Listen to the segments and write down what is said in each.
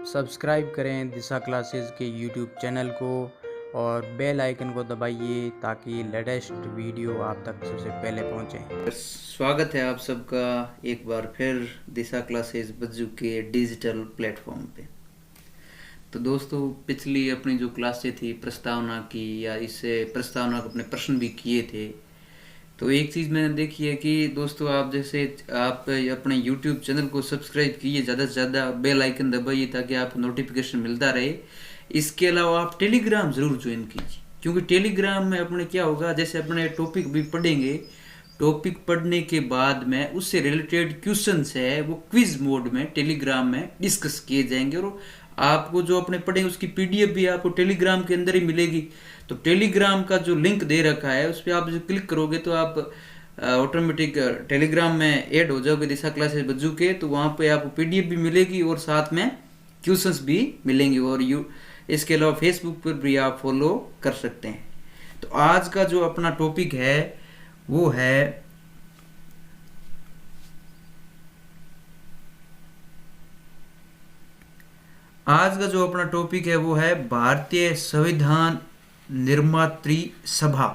Subscribe करें दिशा classes के YouTube channel को और बेल आइकन को दबाइए ताकि लेटेस्ट वीडियो आप तक सबसे पहले पहुंचे। स्वागत है आप सबका एक बार फिर दिशा क्लासेस बज्जू के डिजिटल प्लेटफॉर्म पे। तो दोस्तों, पिछली अपनी जो क्लासें थी प्रस्तावना की, या इससे प्रस्तावना को अपने प्रश्न भी किए थे, तो एक चीज़ मैंने देखी है कि दोस्तों, आप जैसे आप अपने YouTube चैनल को सब्सक्राइब कीजिए, ज़्यादा से ज़्यादा बेल आइकन दबाइए ताकि आपको नोटिफिकेशन मिलता रहे। इसके अलावा आप टेलीग्राम ज़रूर ज्वाइन कीजिए, क्योंकि टेलीग्राम में अपने क्या होगा, जैसे अपने टॉपिक भी पढ़ेंगे, टॉपिक पढ़ने के बाद में उससे रिलेटेड क्वेश्चंस है वो क्विज मोड में टेलीग्राम में डिस्कस किए जाएंगे, और आपको जो अपने पढ़ेंगे उसकी PDF भी आपको टेलीग्राम के अंदर ही मिलेगी। तो टेलीग्राम का जो लिंक दे रखा है उस पर आप जो क्लिक करोगे तो आप ऑटोमेटिक टेलीग्राम में ऐड हो जाओगे दिशा क्लासेस बज्जू के। तो वहाँ पे आपको PDF भी मिलेगी और साथ में क्वेश्चंस भी मिलेंगे, और इसके अलावा फेसबुक पर भी आप फॉलो कर सकते हैं। तो आज का जो अपना टॉपिक है वो है भारतीय संविधान निर्मात्री सभा।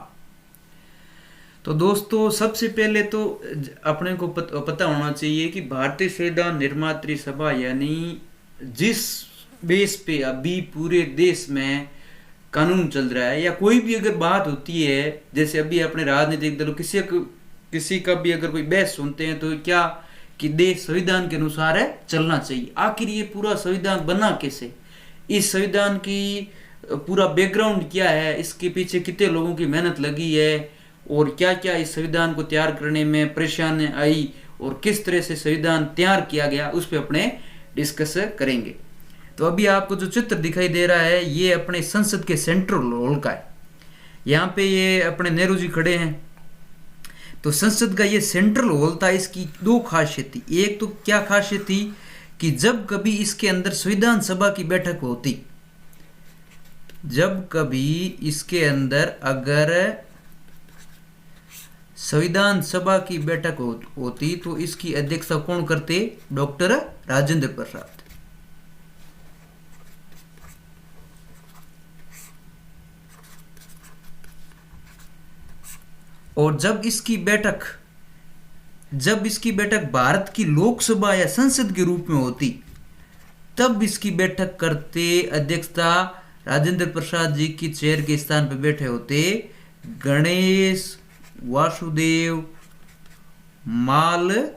तो दोस्तों, सबसे पहले तो अपने को पता होना चाहिए कि भारतीय संविधान निर्मात्री सभा यानी जिस बेस पे अभी पूरे देश में कानून चल रहा है, या कोई भी अगर बात होती है, जैसे अभी अपने राजनीतिक दलों किसी का भी अगर कोई बहस सुनते हैं तो क्या कि देश संविधान के अनुसार है चलना चाहिए। आखिर ये पूरा संविधान बना कैसे, इस संविधान की पूरा बैकग्राउंड क्या है, इसके पीछे कितने लोगों की मेहनत लगी है, और क्या क्या इस संविधान को तैयार करने में परेशानी आई, और किस तरह से संविधान तैयार किया गया, उस पर अपने डिस्कस करेंगे। तो अभी आपको जो चित्र दिखाई दे रहा है ये अपने संसद के सेंट्रल हॉल का है। यहाँ पे ये अपने नेहरू जी खड़े हैं। तो संसद का ये सेंट्रल हॉल था, इसकी दो खासियत थी। एक तो क्या खासियत थी कि जब कभी इसके अंदर संविधान सभा की बैठक होती, जब कभी इसके अंदर अगर संविधान सभा की बैठक होती तो इसकी अध्यक्षता कौन करते? डॉक्टर राजेंद्र प्रसाद। और जब इसकी बैठक भारत की लोकसभा या संसद के रूप में होती, तब इसकी बैठक करते अध्यक्षता राजेंद्र प्रसाद जी की चेयर के स्थान पर बैठे होते गणेश वासुदेव मालवंकर।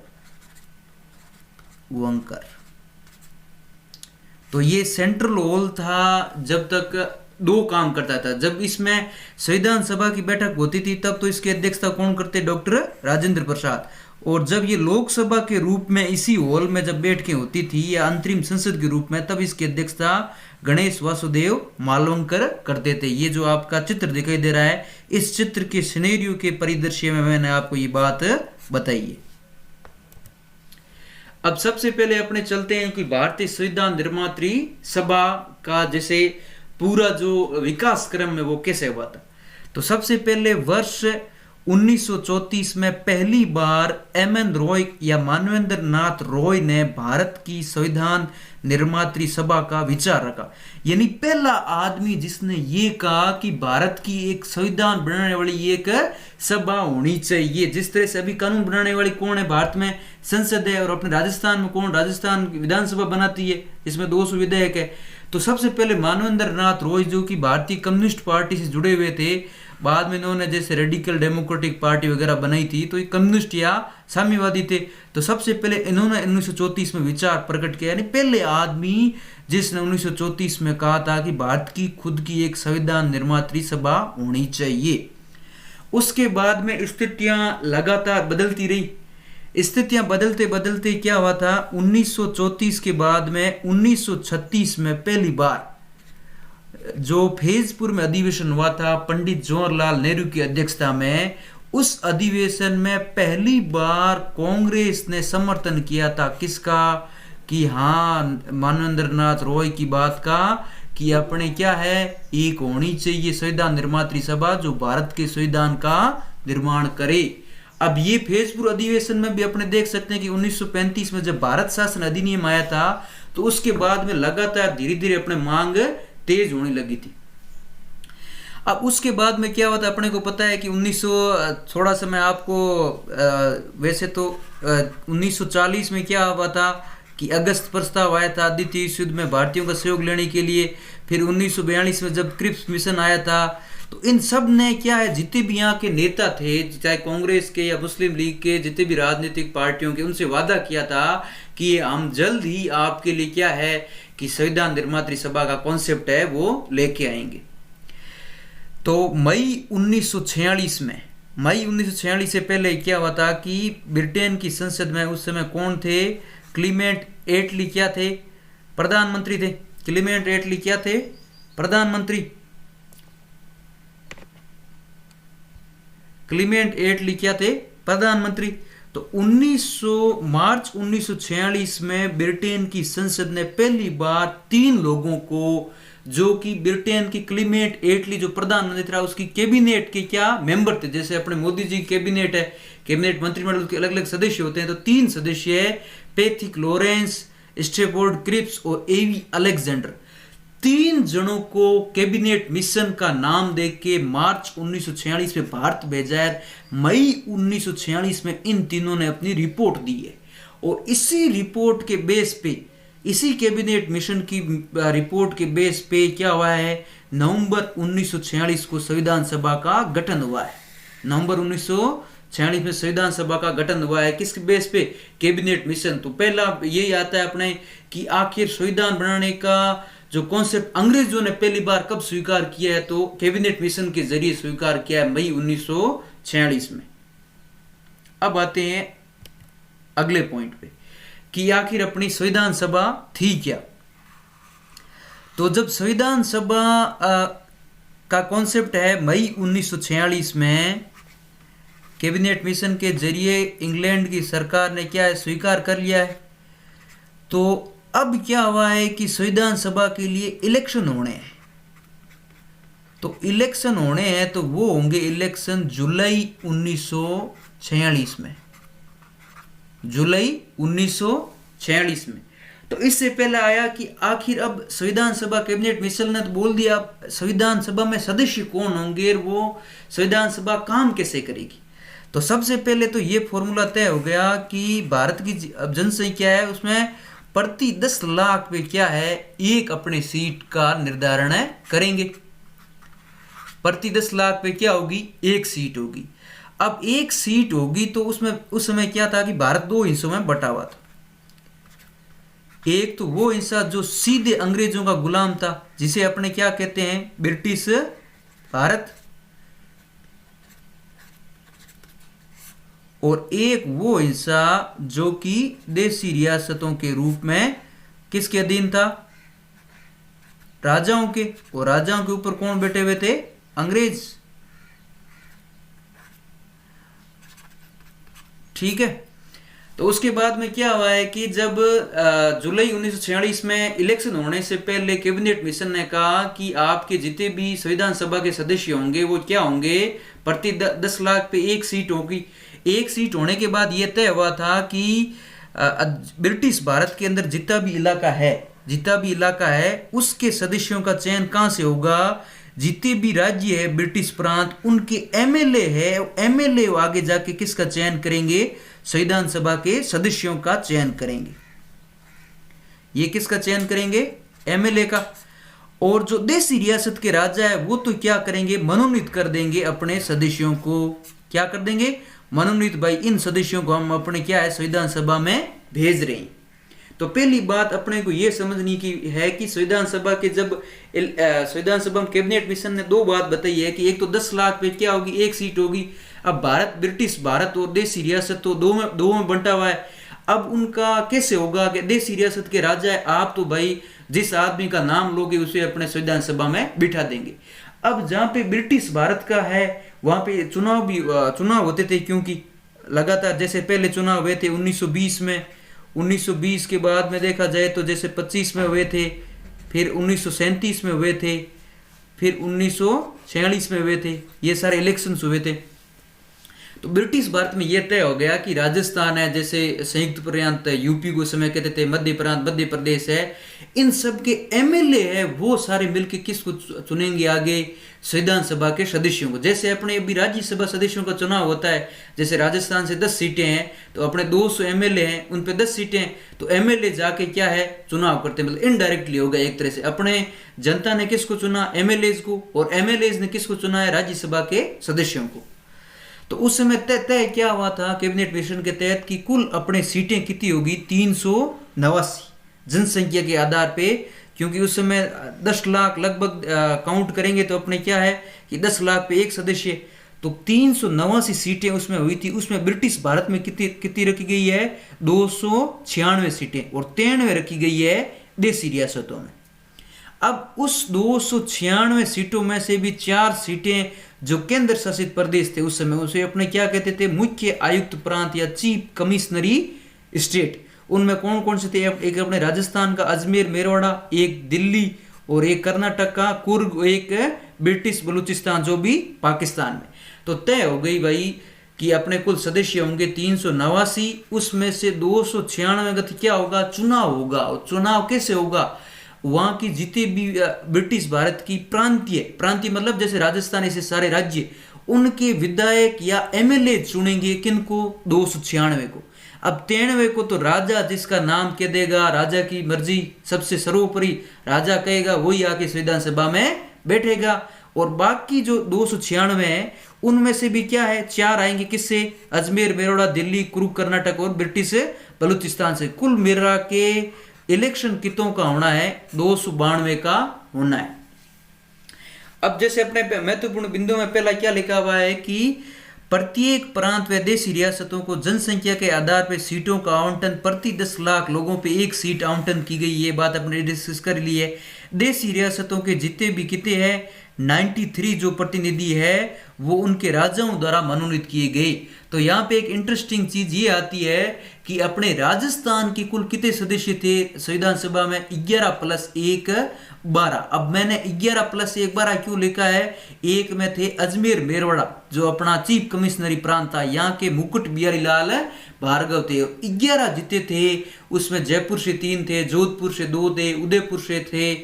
तो ये सेंट्रल हॉल था, जब तक दो काम करता था। जब इसमें संविधान सभा की बैठक होती थी तब तो इसकी अध्यक्षता कौन करते? डॉक्टर राजेंद्र प्रसाद। और जब ये लोकसभा के रूप में इसी हॉल में जब बैठकें होती थी या अंतरिम संसद के रूप में, तब इसकी अध्यक्षता गणेश वासुदेव मालवंकर करते थे। ये जो आपका चित्र दिखाई दे रहा है, इस चित्र के सिनेरियो के परिदृश्य में मैंने आपको ये बात बताई है। अब सबसे पहले अपने चलते हैं कि भारतीय संविधान निर्मात्री सभा का जैसे पूरा जो विकास क्रम में वो कैसे हुआ था। तो सबसे पहले वर्ष 1934 में पहली बार MN रॉय या मानवेंद्र नाथ रॉय ने भारत की संविधान निर्मात्री सभा का विचार रखा। यानी पहला आदमी जिसने ये कहा कि भारत की एक संविधान बनाने वाली एक सभा होनी चाहिए। जिस तरह से अभी कानून बनाने वाली कौन है? भारत में संसद है, और अपने राजस्थान में कौन? राजस्थान विधानसभा बनाती है, इसमें 200 विधायक है। तो सबसे पहले मानवेंद्र नाथ रॉय जो कि भारतीय कम्युनिस्ट पार्टी से जुड़े हुए थे, बाद में इन्होंने जैसे रेडिकल डेमोक्रेटिक पार्टी वगैरह बनाई थी, तो ये कम्युनिस्ट या साम्यवादी थे। तो सबसे पहले इन्होंने 1934 में विचार प्रकट किया, यानी पहले आदमी जिसने 1934 में कहा था कि भारत की खुद की एक संविधान निर्मात्री सभा होनी चाहिए। उसके बाद में स्थितियां लगातार बदलती रही। स्थितियां बदलते बदलते क्या हुआ था, 1934 के बाद में 1936 में पहली बार जो फैजपुर में अधिवेशन हुआ था पंडित जवाहरलाल नेहरू की अध्यक्षता में, उस अधिवेशन में पहली बार कांग्रेस ने समर्थन किया था किसका? कि हाँ, मानवेंद्र नाथ रॉय की बात का, कि अपने क्या है, एक होनी चाहिए संविधान निर्मात्री सभा जो भारत के संविधान का निर्माण करे। अब ये फैजपुर अधिवेशन में भी अपने देख सकते हैं कि 1935 में जब भारत शासन अधिनियम आया था तो उसके बाद में लगातार धीरे धीरे अपने मांग तेज होने लगी थी। अब उसके बाद में क्या हुआ था, अपने को पता है कि 1900 थोड़ा सा मैं आपको वैसे तो 1940 में क्या हुआ था कि अगस्त प्रस्ताव आया था द्वितीय विश्व युद्ध में भारतीयों का सहयोग लेने के लिए। फिर 1942 में जब क्रिप्स मिशन आया था, तो इन सब ने क्या है, जितने भी यहाँ के नेता थे, चाहे कांग्रेस के या मुस्लिम लीग के, जितने भी राजनीतिक पार्टियों के, उनसे वादा किया था कि हम जल्द ही आपके लिए क्या है कि संविधान निर्मात्री सभा का कॉन्सेप्ट है वो लेके आएंगे। तो मई 1946 से पहले क्या हुआ था कि ब्रिटेन की संसद में उस समय कौन थे, क्लीमेंट एटली क्या थे, प्रधानमंत्री थे। क्लीमेंट एटली क्या थे, प्रधानमंत्री। क्लीमेंट एटली क्या थे, प्रधानमंत्री। तो मार्च 1946 में ब्रिटेन की संसद ने पहली बार 3 लोगों को, जो कि ब्रिटेन की क्लीमेंट एटली जो प्रधानमंत्री था उसकी कैबिनेट के क्या मेंबर थे, जैसे अपने मोदी जी की कैबिनेट है, कैबिनेट मंत्रिमंडल के अलग अलग सदस्य होते हैं, तो 3 सदस्य है, पैथिक लॉरेंस, स्टेफोर्ड क्रिप्स और एवी अलेक्जेंडर। 3 जनों को कैबिनेट मिशन का नाम देके मार्च 1946 में भारत भेजा है। मई 1946 में इन तीनों ने अपनी रिपोर्ट दी है, और इसी रिपोर्ट के बेस पे, इसी कैबिनेट मिशन की रिपोर्ट के बेस पे क्या हुआ है, नवंबर 1946 को संविधान सभा का गठन हुआ है। नवंबर 1946 में संविधान सभा का गठन हुआ है, किस बेस पे, कैबिनेट मिशन। तो पहला यही आता है अपने कि आखिर संविधान बनाने का जो कॉन्सेप्ट अंग्रेजों ने पहली बार कब स्वीकार किया है, तो कैबिनेट मिशन के जरिए स्वीकार किया है मई 1946 में। अब आते हैं अगले पॉइंट पे कि आखिर अपनी संविधान सभा थी क्या। तो जब संविधान सभा का कॉन्सेप्ट है मई 1946 में कैबिनेट मिशन के जरिए इंग्लैंड की सरकार ने क्या है, स्वीकार कर लिया है। तो अब क्या हुआ है कि संविधान सभा के लिए इलेक्शन होने हैं। तो इलेक्शन होने हैं तो वो होंगे इलेक्शन जुलाई 1946 में, जुलाई 1946 में। तो इससे पहले आया कि आखिर अब संविधान सभा कैबिनेट मिशन ने तो बोल दिया, अब संविधान सभा में सदस्य कौन होंगे और वो संविधान सभा काम कैसे करेगी। तो सबसे पहले तो ये फॉर्मूला तय हो गया कि भारत की जनसंख्या है, उसमें प्रति 10 लाख पे क्या है, एक अपने सीट का निर्धारण करेंगे। प्रति 10 लाख पे क्या होगी, एक सीट होगी। अब एक सीट होगी तो उसमें उस समय क्या था कि भारत 2 हिस्सों में बटा हुआ था। एक तो वो हिस्सा जो सीधे अंग्रेजों का गुलाम था, जिसे अपने क्या कहते हैं, ब्रिटिश भारत, और एक वो हिस्सा जो कि देसी रियासतों के रूप में किसके अधीन था, राजाओं के। और राजाओं के ऊपर कौन बैठे हुए थे, अंग्रेज। ठीक है। तो उसके बाद में क्या हुआ है कि जब जुलाई 1946 में इलेक्शन होने से पहले कैबिनेट मिशन ने कहा कि आपके जितने भी संविधान सभा के सदस्य होंगे वो क्या होंगे, प्रति 10 लाख पे एक सीट होगी। एक सीट होने के बाद यह तय हुआ था कि ब्रिटिश भारत के अंदर जितना भी इलाका है उसके सदस्यों का चयन कहां से होगा, जितने भी राज्य है ब्रिटिश प्रांत उनके एमएलए है, एमएलए आगे जाके किसका चयन करेंगे, संविधान सभा के सदस्यों का चयन करेंगे। ये किसका चयन करेंगे, एमएलए का। और जो देसी रियासत के राजा है वो तो क्या करेंगे, मनोनीत कर देंगे अपने सदस्यों को। क्या कर देंगे, मनोनीत, भाई इन सदस्यों को हम अपने क्या है संविधान सभा में भेज रहे हैं। तो पहली बात अपने को यह समझनी की है कि संविधान सभा के जब संविधान सभा में कैबिनेट मिशन ने 2 बात बताई है कि एक तो 10 लाख पे क्या होगी, एक सीट होगी। अब भारत, ब्रिटिश भारत और देसी रियासत तो दो में बंटा हुआ है। अब उनका कैसे होगा कि देसी रियासत के राजा है, आप तो भाई जिस आदमी का नाम लोगे उसे अपने संविधान सभा में बिठा देंगे। अब जहां पे ब्रिटिश भारत का है वहां पे चुनाव होते थे, क्योंकि लगातार जैसे पहले चुनाव हुए थे 1920 में, 1920 के बाद में देखा जाए तो जैसे 25 में हुए थे, फिर 1937 में हुए थे, फिर 1946 में हुए थे, ये सारे इलेक्शंस हुए थे। तो तो ब्रिटिश भारत में यह तय हो गया कि राजस्थान है, जैसे संयुक्त प्रांत यूपी को समय कहते थे, मध्य प्रांत मध्य प्रदेश है, इन सब के एमएलए है वो सारे मिलके किसको चुनेंगे आगे, संविधान सभा के सदस्यों को। जैसे अपने अभी राज्यसभा सदस्यों का चुनाव होता है, जैसे राजस्थान से 10 सीटें हैं तो अपने 200 एमएलए हैं, उन पे 10 सीटें, तो एमएलए जाके क्या है चुनाव करते हैं, मतलब इनडायरेक्टली होगा एक तरह से। अपने जनता ने किसको चुना, एमएलए को, और एमएलए ने किसको चुना है, राज्यसभा के सदस्यों को। तो उस समय तय क्या हुआ था कैबिनेट मिशन के तहत कि कुल अपने सीटें कितनी होगी, 389 जनसंख्या के आधार पे, क्योंकि उस समय 10 लाख लगभग काउंट करेंगे तो अपने क्या है कि 10 लाख पे एक सदस्य, तो 389 सीटें उसमें हुई थी। उसमें ब्रिटिश भारत में कितनी रखी गई है, 296 सीटें, और 93 रखी गई है देसी रियासतों में। अब उस 296 सीटों में से भी 4 सीटें जो केंद्र शासित प्रदेश थे उस समय, उसे अपने क्या कहते थे, मुख्य आयुक्त प्रांत या चीफ कमिश्नरी स्टेट। उनमें कौन कौन से थे, एक अपने राजस्थान का अजमेर मेरवाड़ा, एक दिल्ली, और एक कर्नाटक का कुर्ग, एक ब्रिटिश बलूचिस्तान जो भी पाकिस्तान में। तो तय हो गई भाई कि अपने कुल सदस्य होंगे 389, उसमें से 296 का क्या होगा, चुनाव होगा। और चुनाव कैसे होगा, वहां की जितने भी ब्रिटिश भारत की प्रांतीय मतलब जैसे राजस्थान ऐसे सारे राज्य, उनके विधायक या एमएलए चुनेंगे किनको, 296 को। अब 93 को तो राजा जिसका नाम कह देगा, राजा की मर्जी सबसे सर्वोपरि, राजा कहेगा वही आके संविधान सभा में बैठेगा। और बाकी जो 296 है उनमें से भी क्या है, 4 आएंगे किससे, अजमेर मेरवाड़ा, दिल्ली, कुर्ग कर्नाटक और ब्रिटिश बलूचिस्तान से। कुल मिला के इलेक्शन कितों का होना है, 292 का होना है। अब जैसे अपने महत्वपूर्ण बिंदु में पहला क्या लिखा हुआ है कि प्रत्येक प्रांत व देशी रियासतों को जनसंख्या के आधार पर सीटों का आवंटन प्रति 10 लाख लोगों पे एक सीट आवंटन की गई। ये बात अपने डिस्कस कर ली है। देशी रियासतों के जितने भी कितने हैं, 93 जो प्रतिनिधि है वो उनके राजाओं द्वारा मनोनीत किए गए। तो यहाँ पे एक इंटरेस्टिंग चीज ये आती है कि अपने राजस्थान के कुल कितने सदस्य थे संविधान सभा में, 11 + 1 12। अब मैंने 11 + 1 12 क्यों लिखा है, एक में थे अजमेर मेरवाड़ा जो अपना चीफ कमिश्नरी प्रांत था, यहाँ के मुकुट बिहारी लाल भार्गव थे, 11 जितने थे। उसमें जयपुर से 3 थे, जोधपुर से 2 थे, उदयपुर से थे,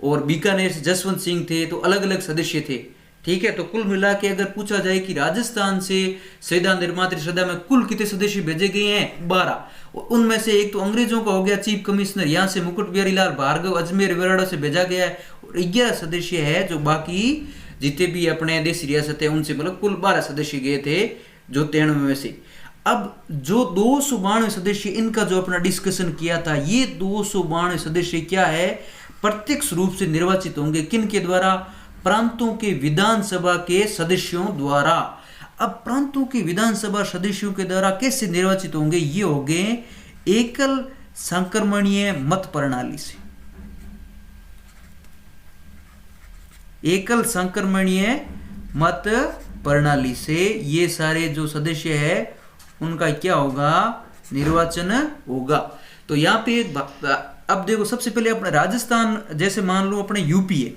और बीकानेर से जसवंत सिंह थे। तो अलग अलग सदस्य थे, ठीक है। तो कुल मिला के अगर पूछा जाए कि राजस्थान से संविधान निर्मात्री सभा में कुल कितने सदस्य भेजे गए हैं, 12। उनमें से एक तो अंग्रेजों का हो गया चीफ कमिश्नर, यहाँ से मुकुट बिहारी लाल भार्गव अजमेर मेरवाड़ा से भेजा गया है, और 11 सदस्य है जो बाकी जितने भी अपने देशी रियासत है उनसे, मतलब कुल 12 सदस्य गए थे जो 93 में से। अब जो 292 सदस्य, इनका जो अपना डिस्कशन किया था, ये 292 सदस्य क्या है, प्रत्यक्ष रूप से निर्वाचित होंगे किन के द्वारा, प्रांतों के विधानसभा के सदस्यों द्वारा। अब प्रांतों के विधानसभा सदस्यों के द्वारा कैसे निर्वाचित होंगे, ये होंगे एकल संक्रमणीय मत प्रणाली से। एकल संक्रमणीय मत प्रणाली से ये सारे जो सदस्य है उनका क्या होगा, निर्वाचन होगा। तो यहाँ पे अब देखो, सबसे पहले अपना राजस्थान, जैसे मान लो अपने यूपी है,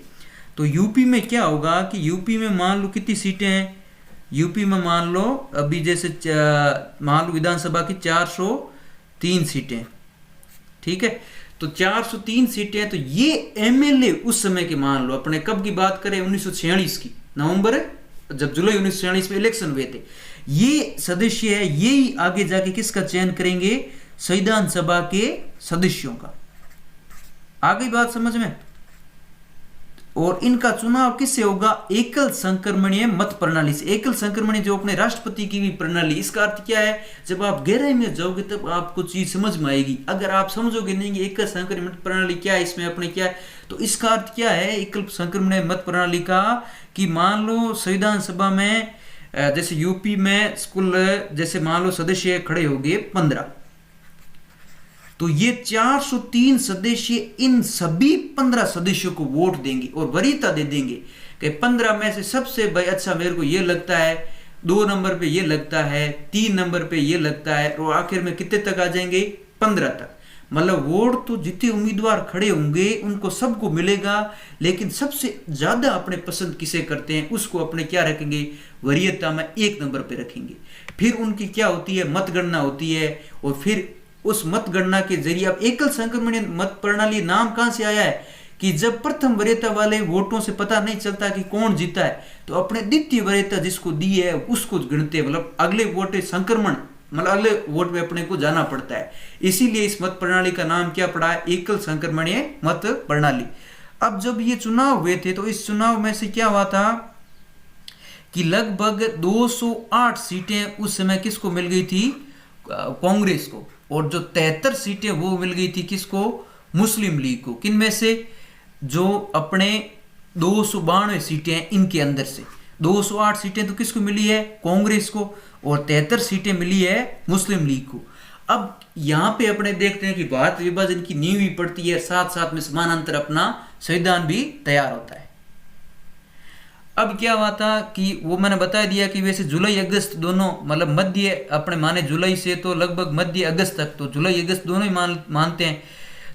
तो यूपी में क्या होगा कि यूपी में मान लो कितनी सीटें हैं, यूपी में मान लो अभी जैसे मान लो विधानसभा की 403 सीटें, ठीक है। तो 403 सीटें, तो ये एमएलए उस समय के मान लो, अपने कब की बात करें, 1946 की, नवंबर, जब जुलाई 1946 में इलेक्शन हुए थे, ये सदस्य है, यही आगे जाके किसका चयन करेंगे, संविधान सभा के सदस्यों का। आ गई बात समझ में। और इनका चुनाव किससे होगा, एकल संक्रमणीय मत प्रणाली से। एकल संक्रमणीय जो अपने राष्ट्रपति की भी प्रणाली, इसका अर्थ क्या है, जब आप गहराई में जाओगे तब आपको चीज समझ में आएगी। अगर आप समझोगे नहीं एकल संक्रमणीय मत प्रणाली क्या है, इसमें अपने क्या है, तो इसका अर्थ क्या है एकल संक्रमणीय मत प्रणाली का, कि मान लो संविधान सभा में जैसे यूपी में स्कूल जैसे मान लो सदस्य खड़े हो गए 15, तो ये 403 सदस्य इन सभी 15 सदस्यों को वोट देंगे और वरीयता दे देंगे कि 15 में से सबसे भाई अच्छा मेरे को ये लगता है, 2 नंबर पे ये लगता है, 3 नंबर पे ये लगता है, और आखिर में कितने तक आ जाएंगे, 15 तक। मतलब वोट तो जितने उम्मीदवार खड़े होंगे उनको सबको मिलेगा, लेकिन सबसे ज्यादा अपने पसंद किसे करते हैं उसको अपने क्या रखेंगे, वरीयता में 1 नंबर पे रखेंगे। फिर उनकी क्या होती है, मतगणना होती है, और फिर उस मतगणना के जरिए, अब एकल संक्रमणीय मत प्रणाली नाम कहां से आया है कि जब प्रथम वरीयता वाले वोटों से पता नहीं चलता कि कौन जीता है, तो अपने द्वितीय वरीयता जिसको दी है उसको गिनते हैं, मतलब अगले वोट संक्रमण, मतलब अगले वोट में अपने को जाना पड़ता है। इसीलिए इस मत प्रणाली का नाम क्या पड़ा है, एकल संक्रमणीय मत प्रणाली। अब जब ये चुनाव हुए थे तो इस चुनाव में से क्या हुआ था कि लगभग 208 सीटें उस समय किसको मिल गई थी, कांग्रेस को, और जो 73 सीटें वो मिल गई थी किसको, मुस्लिम लीग को। किन में से, जो अपने 292 सीटें हैं इनके अंदर से 208 सीटें तो किसको मिली है, कांग्रेस को, और 73 सीटें मिली है मुस्लिम लीग को। अब यहां पे अपने देखते हैं कि भारत विभाजन की नींव भी पड़ती है, साथ साथ में समानांतर अपना संविधान भी तैयार होता है। अब क्या हुआ था कि वो मैंने बता दिया कि वैसे जुलाई अगस्त दोनों, मतलब मध्य अपने माने जुलाई से तो लगभग मध्य अगस्त तक, तो जुलाई अगस्त दोनों ही मानते हैं।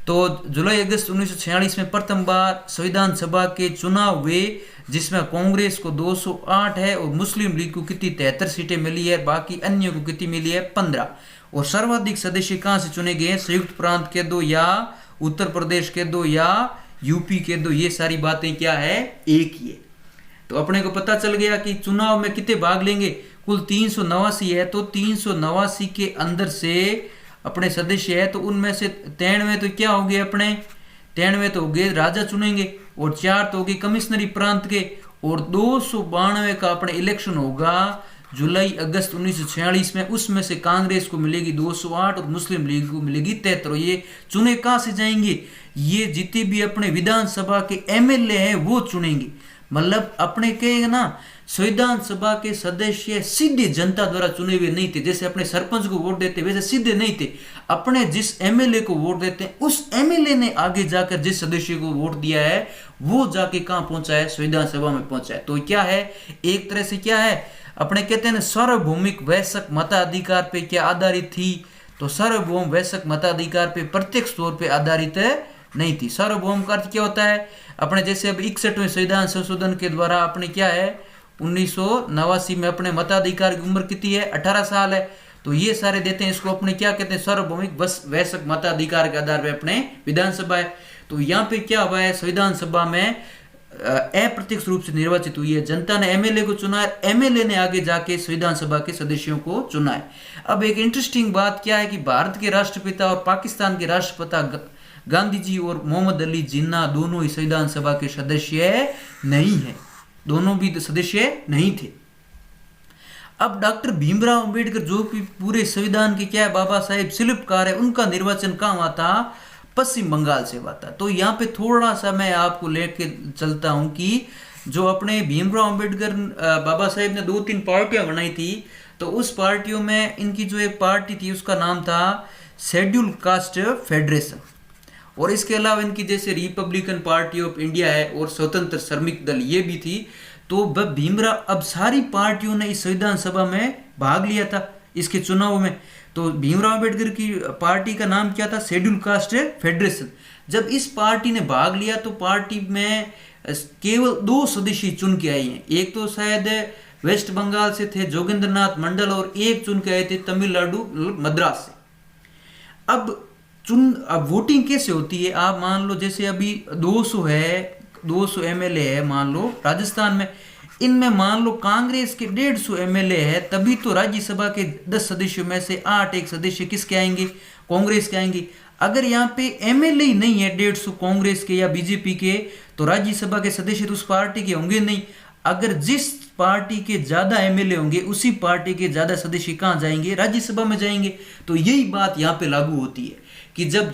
तो जुलाई अगस्त 1946 में प्रथम बार संविधान सभा के चुनाव हुए, जिसमें कांग्रेस को 208 है और मुस्लिम लीग को कितनी 73 सीटें मिली है, बाकी अन्य को कितनी मिली है 15। और सर्वाधिक सदस्य कहां से चुने गए हैं, संयुक्त प्रांत के दो या उत्तर प्रदेश के दो या यूपी के दो, ये सारी बातें क्या है, एक ही है। तो अपने को पता चल गया कि चुनाव में कितने भाग लेंगे, कुल 389 है, तो 389 के अंदर से अपने सदस्य है, तो उनमें से 93 तो क्या हो गए, अपने 93 तो हो गए राजा चुनेंगे, और 4 तो हो गए कमिश्नरी प्रांत के, और 292 का अपने इलेक्शन होगा जुलाई अगस्त 1946 में। उसमें से कांग्रेस को मिलेगी 208 और मुस्लिम लीग को मिलेगी 73। ये चुने कहां से जाएंगे, ये जितने भी अपने विधानसभा के एमएलए हैं वो चुनेंगे। मतलब अपने कहेगा ना, संविधान सभा के सदस्य सीधे जनता द्वारा चुने हुए नहीं थे, जैसे अपने सरपंच को वोट देते वैसे सीधे नहीं थे, अपने जिस एमएलए को वोट देते हैं उस एमएलए ने आगे जाकर जिस सदस्य को वोट दिया है वो जाके कहां पहुंचा है, संविधान सभा में पहुंचा है। तो क्या है, एक तरह से क्या है, अपने कहते हैं ना सार्वभौमिक वयस्क मताधिकार पे क्या आधारित थी, तो सार्वभौम वयस्क मताधिकार पे प्रत्यक्ष तौर पे आधारित नहीं थी। सार्वभौम का अर्थ क्या होता है, अपने जैसे अब 61वें संविधान संशोधन के द्वारा अपने क्या है 1989 में अपने मताधिकार की उम्र कितनी है, 18 साल है, तो ये सारे देते हैं, इसको अपने क्या कहते हैं, सार्वभौमिक वयस्क मताधिकार के आधार पर अपने विधानसभा है। तो यहाँ पे क्या हुआ है, संविधान सभा में अप्रत्यक्ष रूप से निर्वाचित हुई है, जनता ने एमएलए को चुना है, एमएलए ने आगे जाके संविधान सभा के सदस्यों को चुना है। अब एक इंटरेस्टिंग बात क्या है कि भारत के राष्ट्रपिता और पाकिस्तान के राष्ट्रपिता गांधी जी और मोहम्मद अली जिन्ना दोनों ही संविधान सभा के सदस्य नहीं है, दोनों भी सदस्य नहीं थे। अब डॉक्टर भीमराव अंबेडकर जो कि पूरे संविधान के क्या है बाबा साहेब शिल्पकार है, उनका निर्वाचन कहाँ हुआ था, पश्चिम बंगाल से हुआ था। तो यहाँ पे थोड़ा सा मैं आपको लेके चलता हूँ कि जो अपने भीमराव अंबेडकर बाबा साहेब ने 2-3 पार्टियां बनाई थी, तो उस पार्टियों में इनकी जो एक पार्टी थी उसका नाम था शेड्यूल कास्ट फेडरेशन, और इसके अलावा इनकी जैसे रिपब्लिकन पार्टी ऑफ इंडिया है और स्वतंत्र श्रमिक दल ये भी थी। तो भीमराव, अब सारी पार्टियों ने इस संविधान सभा में भाग लिया था इसके चुनाव में। तो भीमराव अंबेडकर की पार्टी का नाम क्या था, शेड्यूल कास्ट फेडरेशन। जब इस पार्टी ने भाग लिया तो पार्टी में केवल 2 सदस्य चुन के आए हैं, एक तो शायद वेस्ट बंगाल से थे जोगेंद्र नाथ मंडल, और एक चुन के आए थे तमिलनाडु मद्रास से। अब वोटिंग कैसे होती है, आप मान लो जैसे अभी 200 एमएलए है मान लो राजस्थान में, इनमें मान लो कांग्रेस के 150 एमएलए है, तभी तो राज्यसभा के 10 सदस्यों में से 8 एक सदस्य किसके आएंगे, कांग्रेस के आएंगे। अगर यहाँ पे एमएलए ही नहीं है 150 कांग्रेस के या बीजेपी के, तो राज्यसभा के सदस्य तो उस पार्टी के होंगे नहीं। अगर जिस पार्टी के ज्यादा एमएलए होंगे उसी पार्टी के ज्यादा सदस्य कहाँ जाएंगे, राज्यसभा में जाएंगे। तो यही बात यहाँ पे लागू होती है कि जब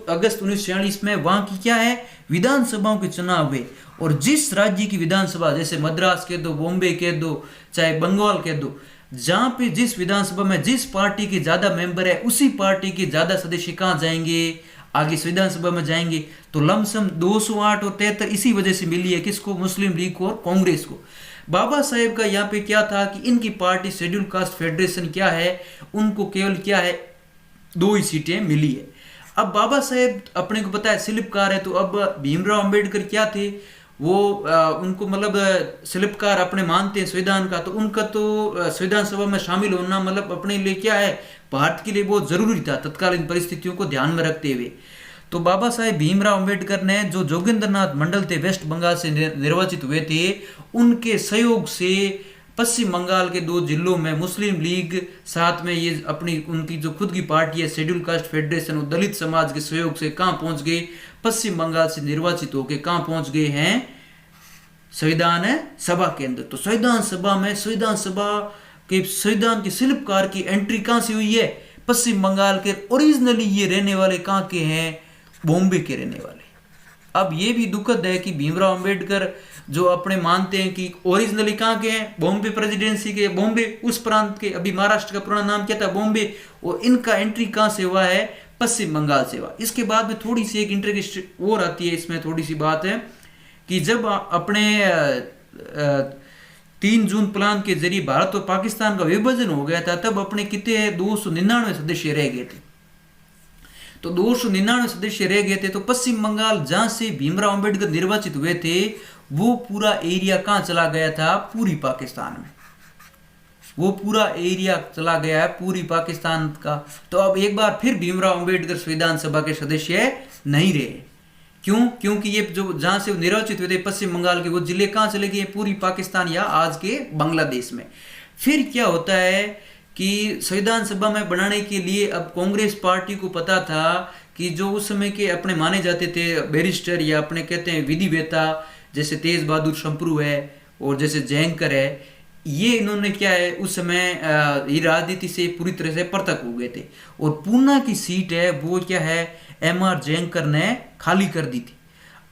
अगस्त 1946 में वहां की क्या है विधानसभाओं के चुनाव हुए, और जिस राज्य की विधानसभा, जैसे मद्रास के दो, बॉम्बे के दो, चाहे बंगाल के दो, जहां पे जिस विधानसभा में जिस पार्टी के ज्यादा मेंबर है उसी पार्टी के ज्यादा सदस्य कहां जाएंगे, आगे संविधान सभा में जाएंगे। तो लमसम 208 और 73 इसी वजह से मिली है किसको, मुस्लिम लीग को और कांग्रेस को। बाबा साहेब का यहाँ पे क्या था कि इनकी पार्टी शेड्यूल कास्ट फेडरेशन क्या है, उनको केवल क्या है 2 ही सीटें मिली है। अब बाबा साहेब अपने को पता है शिल्पकार है, तो अब भीमराव अंबेडकर क्या थे, वो उनको मतलब शिल्पकार अपने मानते हैं संविधान का, तो उनका तो संविधान सभा में शामिल होना मतलब अपने लिए क्या है, भारत के लिए बहुत जरूरी था तत्कालीन परिस्थितियों को ध्यान में रखते हुए। तो बाबा साहेब भीमराव अंबेडकर ने जो जोगिंद्रनाथ मंडल थे वेस्ट बंगाल से निर्वाचित हुए थे, उनके सहयोग से पश्चिम बंगाल के 2 जिलों में मुस्लिम लीग, साथ में ये अपनी उनकी जो खुद की पार्टी है शेड्यूल कास्ट फेडरेशन और दलित समाज के सहयोग से कहाँ पहुंच गए, पश्चिम बंगाल से निर्वाचित होकर कहाँ पहुंच गए हैं, संविधान सभा के अंदर। तो संविधान सभा में संविधान के शिल्पकार की एंट्री कहाँ से हुई है, पश्चिम बंगाल के। ओरिजिनली ये रहने वाले कहाँ के हैं, बॉम्बे के रहने वाले। अब ये भी दुखद है कि भीमराव अंबेडकर जो अपने मानते हैं कि ओरिजिनली कहाँ के हैं, बॉम्बे प्रेसिडेंसी के, बॉम्बे उस प्रांत के, अभी महाराष्ट्र का पुराना नाम क्या था, बॉम्बे, और इनका एंट्री कहाँ से हुआ है, पश्चिम बंगाल से हुआ। इसके बाद में थोड़ी सी एक इंटरेस्ट और आती है, इसमें थोड़ी सी बात है कि जब अपने 3 जून प्लान के जरिए भारत और पाकिस्तान का विभाजन हो गया था, तब अपने कितने 299 सदस्य रह गए थे। तो 299 सदस्य रह गए थे, तो पश्चिम बंगाल जहां से भीमराव अंबेडकर निर्वाचित हुए थे वो पूरा एरिया कहां चला गया था, पूरी पाकिस्तान में। वो पूरा एरिया चला गया है पूरी पाकिस्तान का। तो अब एक बार फिर भीमराव अंबेडकर संविधान सभा के सदस्य नहीं रहे। क्यों? क्योंकि ये जो जहां से निर्वाचित हुए थे पश्चिम बंगाल के, वो जिले कहां चले गए, पूरी पाकिस्तान या आज के बांग्लादेश में। फिर क्या होता है कि संविधान सभा में बनाने के लिए अब कांग्रेस पार्टी को पता था कि जो उस समय के अपने माने जाते थे बैरिस्टर या अपने कहते हैं विधिवेता, जैसे तेज बहादुर शंपरू है और जैसे जयंकर है, ये इन्होंने क्या है उस समय ये राजनीति से पूरी तरह से पृथक हो गए थे। और पूना की सीट है वो क्या है, एमआर जयंकर ने खाली कर दी थी।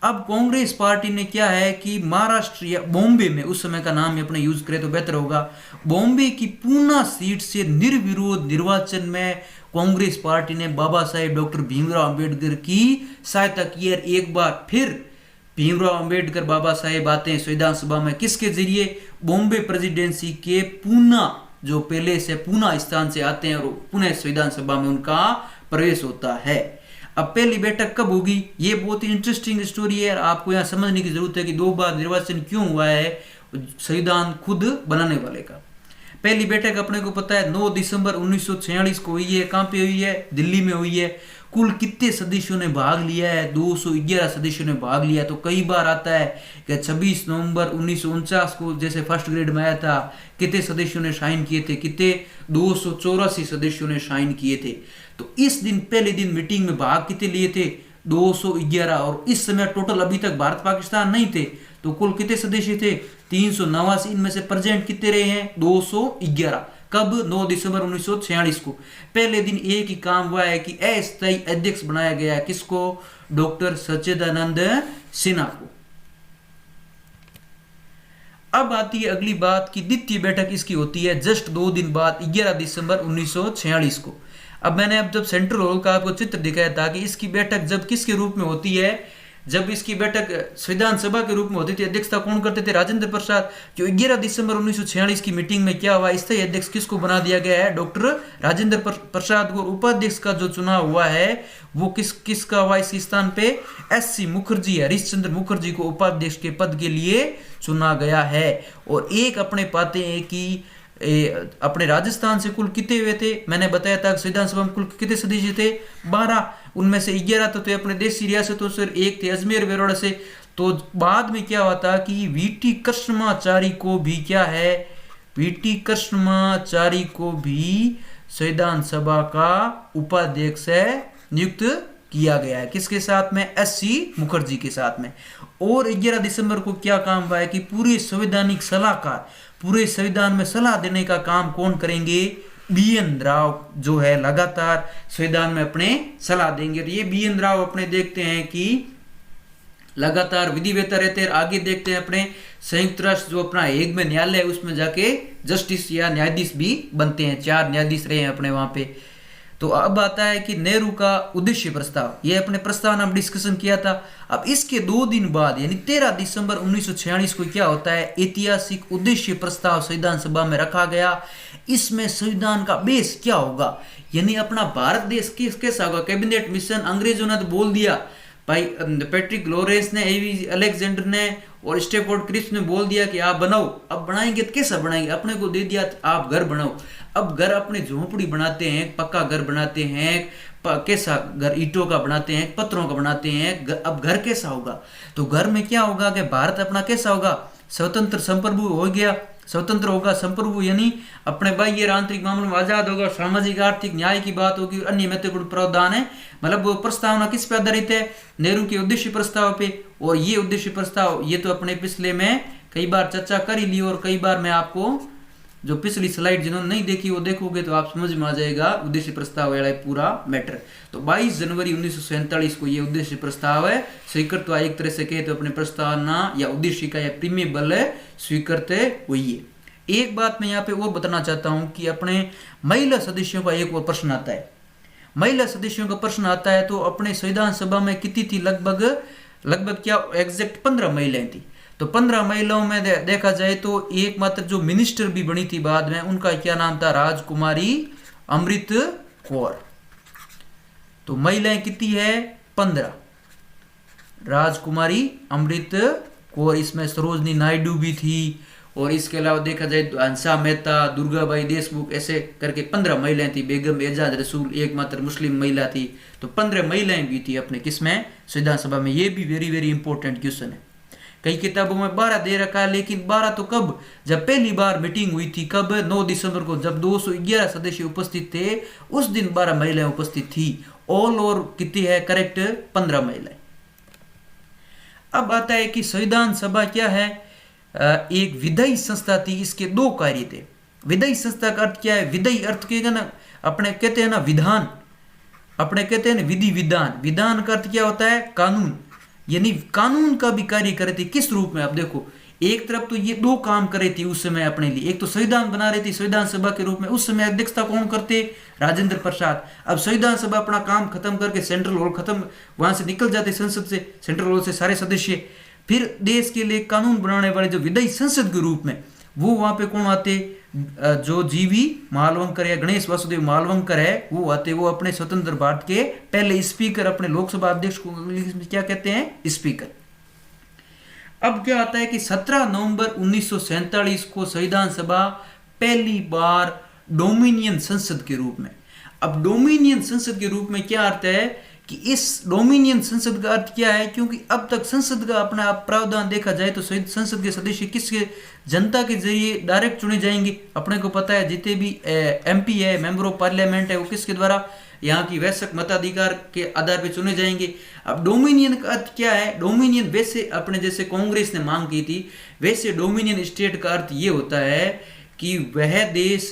अब कांग्रेस पार्टी ने क्या है कि महाराष्ट्र या बॉम्बे में, उस समय का नाम अपने यूज करें तो बेहतर होगा, बॉम्बे की पूना सीट से निर्विरोध निर्वाचन में कांग्रेस पार्टी ने बाबा साहेब डॉक्टर भीमराव अंबेडकर की सहायता की। और एक बार फिर भीमराव अंबेडकर बाबा साहेब आते हैं संविधान सभा में, किसके जरिए, बॉम्बे प्रेसिडेंसी के पूना जो पहले से पूना स्थान से आते हैं और पुनः संविधान सभा में उनका प्रवेश होता है। अब पहली बैठक कब होगी, ये बहुत ही इंटरेस्टिंग स्टोरी है। आपको यहाँ समझने की जरूरत है कि 2 बार निर्वाचन क्यों हुआ है संविधान खुद बनाने वाले का। पहली बैठक अपने को पता है 9 दिसंबर 1946 को हुई है। कहाँ पे हुई है, दिल्ली में हुई है। कुल कितने सदस्यों ने भाग लिया है, 211 सदस्यों ने भाग लिया। तो कई बार आता है कि 26 नवंबर 1949 को जैसे फर्स्ट ग्रेड में आया था, कितने सदस्यों ने साइन किए थे, कितने 284 सदस्यों ने साइन किए थे। तो इस दिन पहले दिन मीटिंग में भाग कितने लिए थे, 211। और इस समय टोटल अभी तक भारत पाकिस्तान नहीं थे, तो कुल कितने सदस्य थे, 389। इनमें से प्रेजेंट कितने रहे हैं, 211। कब, 9 दिसंबर 1946 को। पहले दिन एक ही काम हुआ है कि अस्थायी अध्यक्ष बनाया गया है, किसको, डॉक्टर सच्चिदानंद सिन्हा को। अब आती है अगली बात कि द्वितीय बैठक इसकी होती है जस्ट 2 दिन बाद, 11 दिसंबर 1946 को। अब मैंने जब सेंट्रल हॉल का आपको चित्र दिखाया था कि इसकी बैठक जब किसके रूप में होती है, जब इसकी बैठक संविधान सभा के रूप में होती थी, अध्यक्षता कौन करते थे, राजेंद्र प्रसाद। जो 11 दिसंबर 1946 की मीटिंग में क्या हुआ, स्थायी अध्यक्ष किसको बना दिया गया है, डॉक्टर राजेंद्र प्रसाद को। उपाध्यक्ष का जो चुनाव हुआ है वो किसका हुआ, इस स्थान पे एससी मुखर्जी, हरीशचंद्र मुखर्जी को उपाध्यक्ष के पद के लिए चुना गया है। और एक अपने पाते हैं कि अपने राजस्थान से कुल कितने हुए थे, मैंने बताया था संविधान सभा में कुल कितने सदस्य थे, 12। उनमें से 11 तो थे अपने देशी रियासतों से, एक थे अजमेर वेरोड़ा से। तो बाद में क्या हुआ था कि वीटी कृष्णमाचारी को भी क्या है, वीटी कृष्णमाचारी को भी संविधान सभा का उपाध्यक्ष नियुक्त किया गया है। किसके साथ में, एससी मुखर्जी के साथ में। और 11 दिसंबर को क्या काम हुआ है कि पूरे संवैधानिक सलाहकार, पूरे संविधान में सलाह देने का काम कौन करेंगे, बीएन राव जो है लगातार संविधान में अपने सलाह देंगे। तो ये बीएन राव अपने देखते हैं कि लगातार विधिवेता रहते हैं। आगे देखते हैं अपने संयुक्त राष्ट्र जो अपना हेग में न्यायालय है उसमें जाके जस्टिस या न्यायाधीश भी बनते हैं, 4 न्यायाधीश रहे हैं अपने वहां पे। तो अब आता है कि नेहरू का उद्देश्य प्रस्ताव, ये अपने प्रस्ताव नाम डिस्कशन किया था। अब इसके 2 दिन बाद यानी 13 दिसंबर 1946 को क्या होता है, ऐतिहासिक उद्देश्य प्रस्ताव संविधान सभा में रखा गया। इसमें संविधान का बेस क्या होगा, यानी अपना भारत देश कैसा होगा। कैबिनेट मिशन अंग्रेजों ने तो बोल दिया, भाई पैट्रिक लॉरेंस ने, एवी अलेक्जेंडर ने और स्टेफोर्ड क्रिप्स ने बोल दिया कि आप बनाओ। अब बनाएंगे तो कैसा बनाएंगे, अपने को दे दिया आप घर बनाओ। अब घर अपने झोंपड़ी बनाते हैं, पक्का घर बनाते हैं, कैसा घर, ईंटों का बनाते हैं, पत्थरों का बनाते हैं। अब घर कैसा होगा, तो घर में क्या होगा कि भारत अपना कैसा होगा, स्वतंत्र संप्रभु हो गया, स्वतंत्र होगा संप्रभु, यानी अपने बाह्य आंतरिक मामलों में आजाद होगा। सामाजिक आर्थिक न्याय की बात होगी, अन्य महत्वपूर्ण प्रावधान है। मतलब वो प्रस्तावना किस पे आधारित है, नेहरू के उद्देश्य प्रस्ताव पे। और ये उद्देश्य प्रस्ताव ये तो अपने पिछले में कई बार चर्चा कर ही ली, और कई बार मैं आपको जो पिछली स्लाइड जिन्होंने नहीं देखी वो देखोगे तो आप समझ में आ जाएगा उद्देश्य प्रस्ताव वाला पूरा मैटर। तो 22 जनवरी 1947 को ये उद्देश्य प्रस्ताव है स्वीकृत हुआ। एक तरह से कहे तो अपने प्रस्तावना या उद्देश्य का या प्रीमेबल स्वीकृत हुई है। एक बात मैं यहाँ पे और बताना चाहता हूँ कि अपने महिला सदस्यों का एक और प्रश्न आता है। महिला सदस्यों का प्रश्न आता है तो अपने संविधान सभा में कितनी थी, लगभग क्या एग्जैक्ट 15 महिलाएं थी। तो 15 महिलाओं में देखा जाए तो एकमात्र जो मिनिस्टर भी बनी थी बाद में, उनका क्या नाम था, राजकुमारी अमृत कौर। तो महिलाएं कितनी है, 15। राजकुमारी अमृत कौर, इसमें सरोजनी नायडू भी थी, और इसके अलावा देखा जाए तो हंसा मेहता, दुर्गाबाई देशमुख, ऐसे करके 15 महिलाएं थी। बेगम एजाज रसूल एकमात्र मुस्लिम महिला थी। तो 15 महिलाएं भी थी अपने किसमें, संविधान सभा में। ये भी वेरी वेरी इंपॉर्टेंट क्वेश्चन है। कई किताबों में 12 दे रखा है, लेकिन 12 तो कब, जब पहली बार मीटिंग हुई थी, कब, 9 दिसंबर को, जब 211 सदस्य उपस्थित थे, उस दिन 12 महिलाएं उपस्थित थी। ऑल और कितनी है, करेक्ट 15 महिलाएं। अब आता है कि संविधान सभा क्या है, एक विधायी संस्था थी। इसके 2 कार्य थे। विधायी संस्था का अर्थ क्या है, विधायी अर्थ के ना अपने कहते हैं ना विधान, अपने कहते हैं ना विधि विधान। विधान का अर्थ क्या होता है, कानून, यानी कानून का भी कार्य करे थे। किस रूप में, अब देखो एक तरफ तो ये 2 काम करे थी उस समय अपने लिए, एक तो संविधान बना रही थी संविधान सभा के रूप में। उस समय अध्यक्षता कौन करते, राजेंद्र प्रसाद। अब संविधान सभा अपना काम खत्म करके सेंट्रल हॉल खत्म, वहां से निकल जाते संसद से, सेंट्रल हॉल से सारे सदस्य, फिर देश के लिए कानून बनाने वाले जो विधायी संसद के रूप में, वो वहां पे कौन आते, जो जीवी मालवंकर या गणेश वासुदेव मालवंकर है वो आते। वो अपने स्वतंत्र भारत के पहले स्पीकर, अपने लोकसभा अध्यक्ष को इंग्लिश में क्या कहते हैं, स्पीकर। अब क्या आता है कि 17 नवंबर 1947 को संविधान सभा पहली बार डोमिनियन संसद के रूप में। अब डोमिनियन संसद के रूप में क्या अर्थ है कि इस डोमिनियन संसद का अर्थ क्या है, क्योंकि अब तक संसद का अपना प्रावधान देखा जाए तो संसद के सदस्य किसके, जनता के जरिए डायरेक्ट चुने जाएंगे। अपने को पता है जितने भी एमपी है, मेंबर ऑफ पार्लियामेंट है, वो किसके द्वारा, यहाँ की वैश्यक मताधिकार के आधार पर चुने जाएंगे। अब डोमिनियन का अर्थ क्या है, डोमिनियन वैसे अपने जैसे कांग्रेस ने मांग की थी, वैसे डोमिनियन स्टेट का अर्थ ये होता है कि वह देश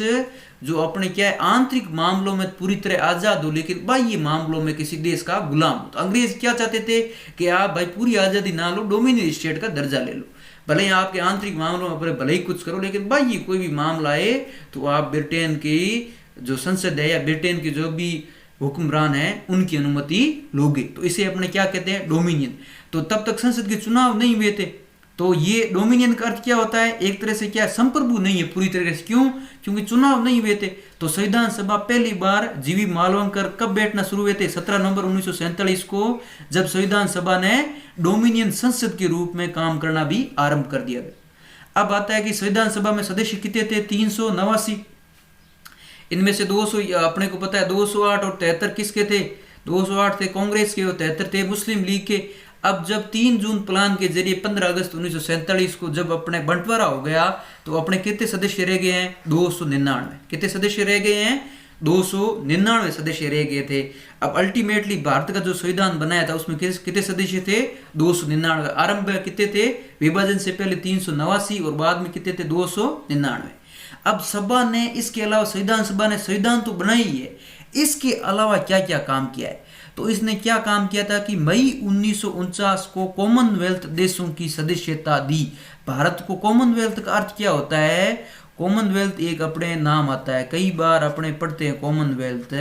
जो अपने क्या है आंतरिक मामलों में पूरी तरह आजाद हो, लेकिन बाह्य मामलों में किसी देश का गुलाम हो। तो अंग्रेज क्या चाहते थे कि आप भाई पूरी आजादी ना लो, डोमिनियन स्टेट का दर्जा ले लो, भले ही आपके आंतरिक मामलों में भले ही कुछ करो, लेकिन बाह्य कोई भी मामला आए तो आप ब्रिटेन की जो संसद है या ब्रिटेन के जो भी हुक्मरान है उनकी अनुमति लोगे। तो इसे अपने क्या कहते हैं, डोमिनियन। तो तब तक संसद के चुनाव नहीं हुए थे, तो ये डोमिनियन का अर्थ क्या होता है, एक तरह से क्या संप्रभु नहीं है पूरी तरह से। क्यों, क्योंकि चुनाव नहीं हुए थे। तो संविधान सभा पहली बार जीवी मालवंकर कब बैठना शुरू हुए थे, 17 नवंबर 1947 को, जब संविधान सभा ने डोमिनियन संसद के रूप में काम करना भी आरंभ कर दिया गया। अब आता है कि संविधान सभा में सदस्य कितने थे, 389। इनमें से 200 अपने को पता है 208 और 73 किसके थे, 208 थे कांग्रेस के और 73 थे मुस्लिम लीग के। अब जब 3 जून प्लान के जरिए 15 अगस्त 1947 को जब अपने बंटवारा हो गया तो अपने कितने सदस्य रह गए हैं, 299। कितने सदस्य रह गए हैं, 299 सदस्य रह गए थे। अब अल्टीमेटली भारत का जो संविधान बनाया था उसमें कितने सदस्य थे, 299। आरंभ कितने थे, विभाजन से पहले 389 और बाद में कितने थे, 299। अब सभा ने इसके अलावा संविधान सभा ने संविधान तो बनाई है, इसके अलावा क्या क्या काम किया है। तो इसने क्या काम किया था कि मई 1949 को कॉमनवेल्थ देशों की सदस्यता दी। भारत को कॉमनवेल्थ का अर्थ क्या होता है, कॉमनवेल्थ एक अपने नाम आता है, कई बार अपने पढ़ते हैं कॉमनवेल्थ,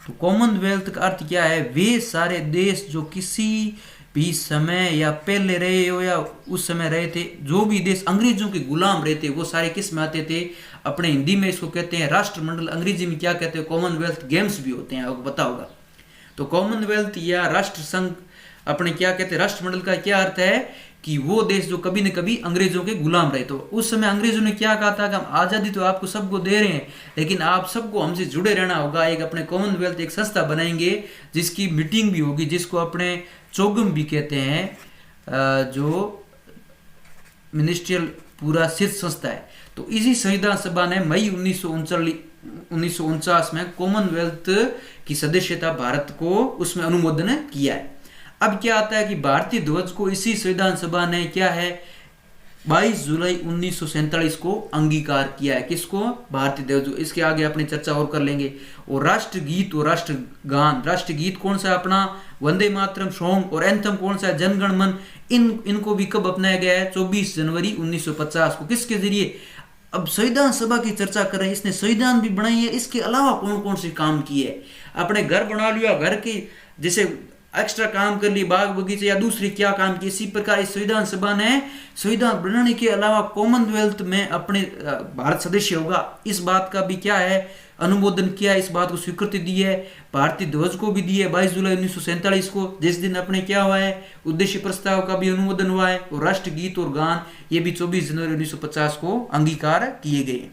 तो कॉमनवेल्थ का अर्थ क्या है, वे सारे देश जो किसी भी समय या पहले रहे हो या उस समय रहे थे, जो भी देश अंग्रेजों के गुलाम रहे थे वो सारे किस में आते थे, अपने हिंदी में इसको कहते हैं राष्ट्रमंडल, अंग्रेजी में क्या कहते हैं, कॉमनवेल्थ गेम्स भी होते हैं, आपको पता होगा। तो कॉमनवेल्थ या राष्ट्र संघ अपने क्या कहते हैं, राष्ट्रमंडल का क्या अर्थ है कि वो देश जो कभी न कभी अंग्रेजों के गुलाम रहे। तो उस समय अंग्रेजों ने क्या कहा था कि हम आज़ादी तो आपको सबको दे रहे हैं, लेकिन आप सबको हमसे जुड़े रहना होगा, एक अपने कॉमनवेल्थ एक संस्था बनाएंगे जिसकी मीटिंग भी होगी, जिसको अपने चोगम भी कहते हैं, जो मिनिस्ट्रियल पूरा शीर्ष संस्था है। तो इसी संविधान सभा ने मई 1949 में कॉमनवेल्थ की सदस्यता भारत को उसमें अनुमोदन किया है। अब क्या आता है कि भारतीय ध्वज को इसी संविधान सभा ने क्या है 22 जुलाई 1947 को अंगीकार किया है। किसको, भारतीय ध्वज। इसके आगे अपनी चर्चा और कर लेंगे। और राष्ट्रगीत और राष्ट्रगान, राष्ट्रगीत कौन सा है अपना वंदे मातरम सॉन्ग, और एंथम कौन सा है जनगण मन, इनको भी कब अपनाया गया है 24 जनवरी 1950 को। किसके जरिए, अब संविधान सभा की चर्चा कर रहे हैं, इसने संविधान भी बनाई है, इसके अलावा कौन कौन से काम किए, अपने घर बना लिया, घर की जैसे एक्स्ट्रा काम कर लिए, बाग बगीचे या दूसरे क्या काम किए, इसी प्रकार इस संविधान सभा ने संविधान बनाने के अलावा कॉमनवेल्थ में अपने भारत सदस्य होगा, इस बात का भी क्या है अनुमोदन किया, इस बात को स्वीकृति दी है। भारतीय ध्वज को भी दी है 22 जुलाई 1947 को, जिस दिन अपने क्या हुआ है उद्देश्य प्रस्ताव का भी अनुमोदन हुआ है। और राष्ट्रगीत और गान ये भी 24 जनवरी 1950 को अंगीकार किए गए।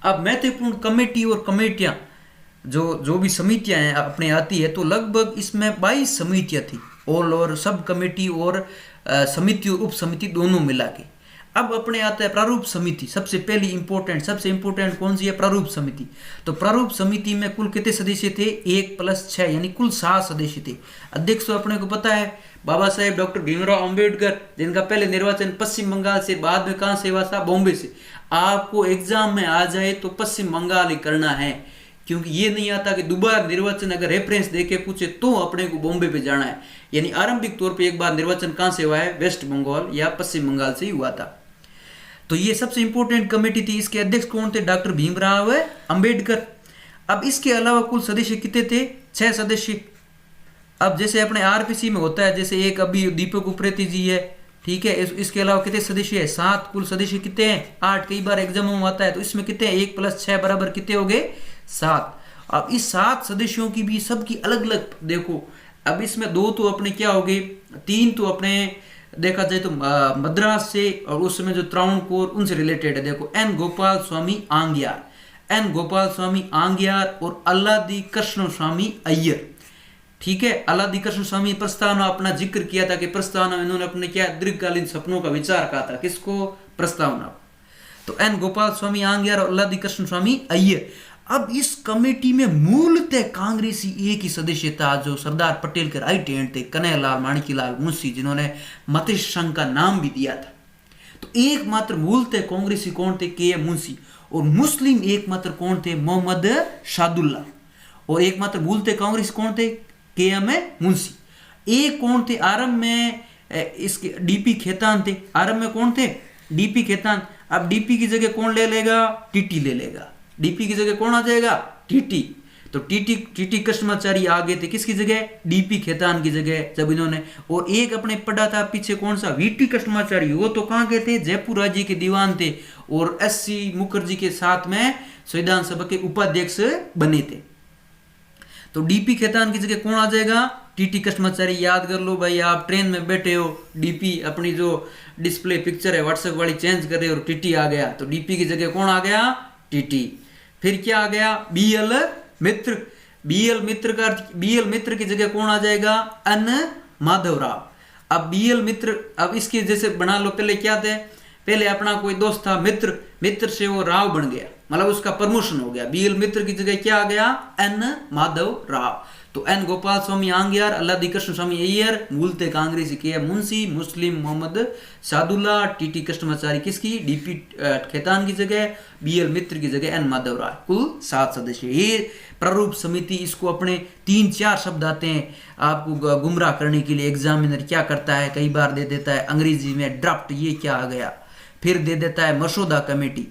अब महत्वपूर्ण कमेटी और कमेटियां जो भी समितियां हैं अपने आती है, तो लगभग इसमें 22 समितियां थी, ऑल और सब कमेटी और समिति और उप समिति दोनों मिला के। अब अपने आता है प्रारूप समिति, सबसे पहली सबसे इंपॉर्टेंट कौन सी है, प्रारूप समिति। तो प्रारूप समिति में कुल कितने सदस्य थे, 1 + 6 यानी कुल 7 सदस्य थे। अध्यक्ष तो अपने को पता है बाबा साहेब डॉक्टर भीमराव अंबेडकर, जिनका पहले निर्वाचन पश्चिम बंगाल से, बाद में कहां से हुआ था, बॉम्बे से। आपको एग्जाम में आ जाए तो पश्चिम बंगाल ही करना है, क्योंकि ये नहीं आता कि दोबारा निर्वाचन अगर रेफरेंस देके पूछे तो अपने को बॉम्बे पे जाना है। यानी आरंभिक तौर पे एक बार निर्वाचन कहां से हुआ है, वेस्ट बंगाल या पश्चिम बंगाल से ही हुआ था। तो ये सबसे इंपॉर्टेंट कमेटी थी। इसके अध्यक्ष कौन थे, डॉक्टर भीमराव अंबेडकर। अब इसके अलावा कुल सदस्य कितने थे, 6 सदस्य। अब जैसे अपने आरपीसी में होता है, जैसे एक अभी दीपक उप्रेती जी है, ठीक है, इसके अलावा कितने सदस्य है, 7। कुल सदस्य कितने हैं, 8। कई बार एग्जाम में आता है, तो इसमें कितने, 1 + 6 बराबर कितने हो गए, 7। अब इस 7 सदस्यों की भी सबकी अलग अलग देखो। अब इसमें 2 तो अपने क्या हो गए, 3 तो अपने देखा जाए तो मद्रास से, और उस समय जो त्रावणकोर उनसे रिलेटेड है। देखो एन गोपाल स्वामी आंगियार और अल्लादी कृष्ण स्वामी अय्यर, ठीक है। अल्लादी कृष्ण स्वामी प्रस्तावना अपना जिक्र किया था कि प्रस्तावना इन्होंने अपने क्या दीर्घकालीन सपनों का विचार कहा था, किसको, प्रस्तावना। तो एन गोपाल स्वामी आंगियार और अल्लादी कृष्ण स्वामी अय्यर। अब इस कमेटी में मूलतः कांग्रेसी एक ही सदस्य था, जो सरदार पटेल के राइट हैंड थे, कन्हैयालाल माणिक्यलाल मुंशी, जिन्होंने मतेश संघ का नाम भी दिया था। तो एकमात्र मूलतः कांग्रेसी कौन थे, के.एम. मुंशी। और मुस्लिम एकमात्र कौन थे, मोहम्मद शादुल्ला। और एकमात्र मूलतः कांग्रेस कौन थे, के.एम. मुंशी। एक कौन थे आरंभ में, इसके डीपी खेतान थे। आरंभ में कौन थे, डीपी खेतान। अब डीपी की जगह कौन ले लेगा, टीटी ले लेगा। डीपी की जगह कौन आ जाएगा, टीटी। तो टीटी कृष्णाचारी आगे थे, किसकी जगह, डीपी खेतान की जगह, जब इन्होंने। और एक अपने पढ़ा था पीछे कौन सा, वीटी कृष्णाचारी, वो तो कहां के थे, जयपुर राज्य के दीवान थे, और एस.सी. मुखर्जी के साथ में संविधान सभा के उपाध्यक्ष बने थे। तो डीपी खेतान की जगह कौन आ जाएगा, टीटी कृष्णाचारी। याद कर लो भाई, आप ट्रेन में बैठे हो, डीपी अपनी जो डिस्प्ले पिक्चर है व्हाट्सएप वाली चेंज कर रहे हो, टीटी आ गया, तो डीपी की जगह कौन आ गया, टीटी। फिर क्या आ गया, बीएल मित्र। बीएल मित्र की जगह कौन आ जाएगा, एन माधवराव। अब बीएल मित्र, अब इसके जैसे बना लो, पहले क्या थे, पहले अपना कोई दोस्त था मित्र से वो राव बन गया, मतलब उसका प्रमोशन हो गया। बीएल मित्र की जगह क्या आ गया, एन माधव राव। तो एन गोपाल स्वामी आंगियार, अल्लादी कृष्ण स्वामी अय्यर, मूलतः कांग्रेसी के.एम. मुंशी, मुस्लिम मोहम्मद सादुल्ला, टीटी कृष्णाचारी किसकी, डीपी खेतान की जगह, बीएल मित्र की जगह एन माधव राव। कुल 7 सदस्य। ये प्रारूप समिति, इसको अपने 3-4 शब्द आते हैं आपको गुमराह करने के लिए। एग्जामिनर क्या करता है, कई बार दे देता है अंग्रेजी में ड्राफ्ट, ये क्या आ गया, फिर दे देता है मसौदा कमेटी,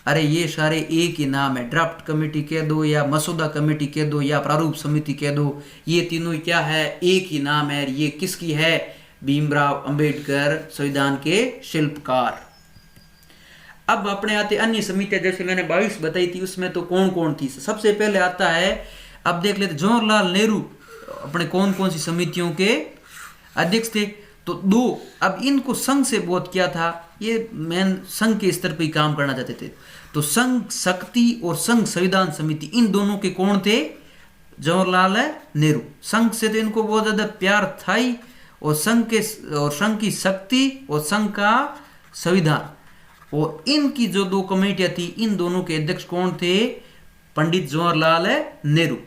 अरे ये सारे एक ही नाम है, ड्राफ्ट कमेटी कह दो या मसौदा कमेटी कह दो या प्रारूप समिति कह दो, ये तीनों क्या है, एक ही नाम है। ये किसकी है, भीमराव अंबेडकर, संविधान के शिल्पकार। अब अपने आते अन्य समितियां, जैसे मैंने 22 बताई थी, उसमें तो कौन कौन थी। सबसे पहले आता है, अब देख लेते, जवाहरलाल नेहरू अपने कौन कौन सी समितियों के अध्यक्ष थे, तो 2। अब इनको संघ से बहुत किया था, ये मेन संघ के स्तर पर ही काम करना चाहते थे। तो संघ शक्ति और संघ संविधान समिति, इन दोनों के कौन थे, जवाहरलाल नेहरू। संघ से तो इनको बहुत ज्यादा प्यार था ही, और संघ की शक्ति और संघ का संविधान, और इनकी जो 2 कमेटियां थी, इन दोनों के अध्यक्ष कौन थे, पंडित जवाहरलाल नेहरू।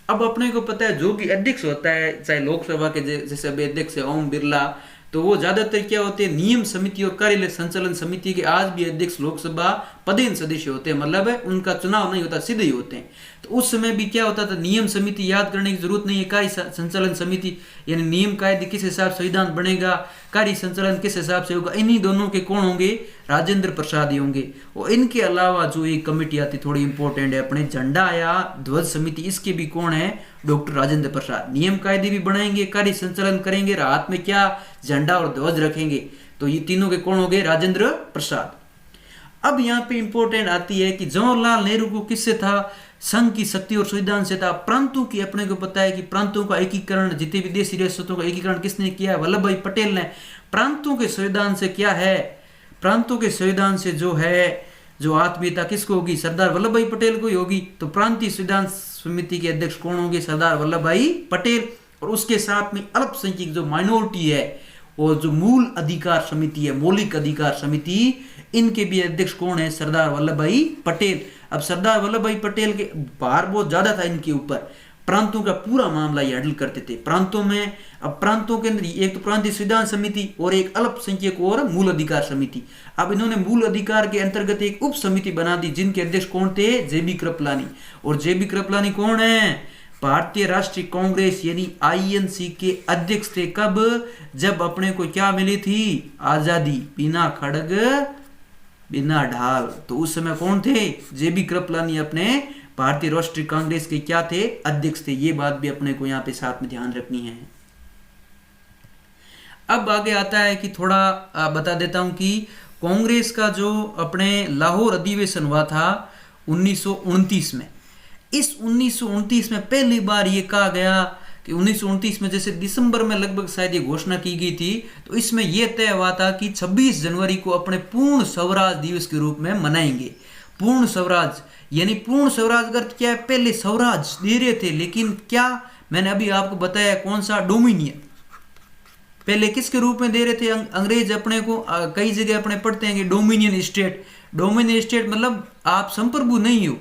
अब अपने को पता है जो भी अध्यक्ष होता है, चाहे लोकसभा के जैसे अभी अध्यक्ष है ओम बिरला, तो वो ज्यादातर क्या होते हैं, नियम समिति और कार्यालय संचालन समिति के आज भी अध्यक्ष लोकसभा पदेन सदस्य होते हैं, मतलब है उनका चुनाव नहीं होता, सीधे ही होते हैं। तो उस समय भी क्या होता था, नियम समिति याद करने की जरूरत नहीं है, कार्य संचालन समिति यानी नियम कायदे किस हिसाब से संविधान बनेगा, कार्य संचालन किस हिसाब से होगा, इन्हीं दोनों के कौन होंगे, राजेंद्र प्रसाद ही होंगे। और इनके अलावा जो एक कमेटी आती थोड़ी इंपॉर्टेंट है, अपने झंडा या ध्वज समिति, इसके भी कौन है, डॉक्टर राजेंद्र प्रसाद। नियम कायदे भी बनाएंगे, कार्य संचालन करेंगे, रात में क्या झंडा और ध्वज रखेंगे, तो ये तीनों के कौन हो गए, राजेंद्र प्रसाद। अब यहाँ पे इंपॉर्टेंट आती है कि जवाहरलाल नेहरू को किससे था, संघ की शक्ति और संविधान से था। प्रांतों की अपने को पता है कि प्रांतों का एकीकरण, जितने विदेशी रियासतों का एकीकरण किसने किया है, वल्लभ भाई पटेल ने। प्रांतों के संविधान से क्या है, प्रांतों के संविधान से जो है, जो आत्मीयता किसको होगी, सरदार वल्लभ भाई पटेल को ही होगी। तो प्रांतीय संविधान समिति के अध्यक्ष कौन होंगे, सरदार वल्लभ भाई पटेल। और उसके साथ में अल्पसंख्यक जो माइनॉरिटी है, और जो मूल अधिकार समिति है, मौलिक अधिकार समिति, इनके भी अध्यक्ष कौन है, सरदार वल्लभ भाई पटेल। अब सरदार वल्लभ भाई पटेल के भार बहुत ज्यादा था इनके ऊपर, प्रांतों का पूरा मामला ये हैंडल करते थे प्रांतों में। अब प्रांतों के अंदर एक तो प्रांतीय संविधान समिति और एक अल्पसंख्यक और मूल अधिकार समिति। अब इन्होंने मूल अधिकार के अंतर्गत एक उप समिति बना दी, जिनके अध्यक्ष कौन थे, जेबी कृपलानी। और जेबी कृपलानी कौन है, भारतीय राष्ट्रीय कांग्रेस यानी आईएनसी के अध्यक्ष थे। कब, जब अपने को क्या मिली थी, आजादी, बिना खड़ग बिना ढाल। तो उस समय कौन थे, जेबी कृपलानी अपने भारतीय राष्ट्रीय कांग्रेस के क्या थे, अध्यक्ष थे। ये बात भी अपने को यहाँ पे साथ में ध्यान रखनी है। अब आगे आता है कि थोड़ा बता देता हूं कि कांग्रेस का जो अपने लाहौर अधिवेशन हुआ था 1929 में, इस 1929 में पहली बार ये कहा गया कि 1929 में जैसे दिसंबर में लगभग शायद ये घोषणा की गई थी, तो इसमें यह तय हुआ था कि 26 जनवरी को अपने पूर्ण स्वराज दिवस के रूप में मनाएंगे। पूर्ण स्वराज यानी पूर्ण स्वराज का अर्थ क्या है, पहले स्वराज दे रहे थे, लेकिन क्या, मैंने अभी आपको बताया कौन सा, डोमिनियन। पहले किसके रूप में दे रहे थे अंग्रेज अपने को, कई जगह अपने पढ़ते हैं कि डोमिनियन स्टेट। डोमिनियन स्टेट मतलब आप संप्रभु नहीं हो,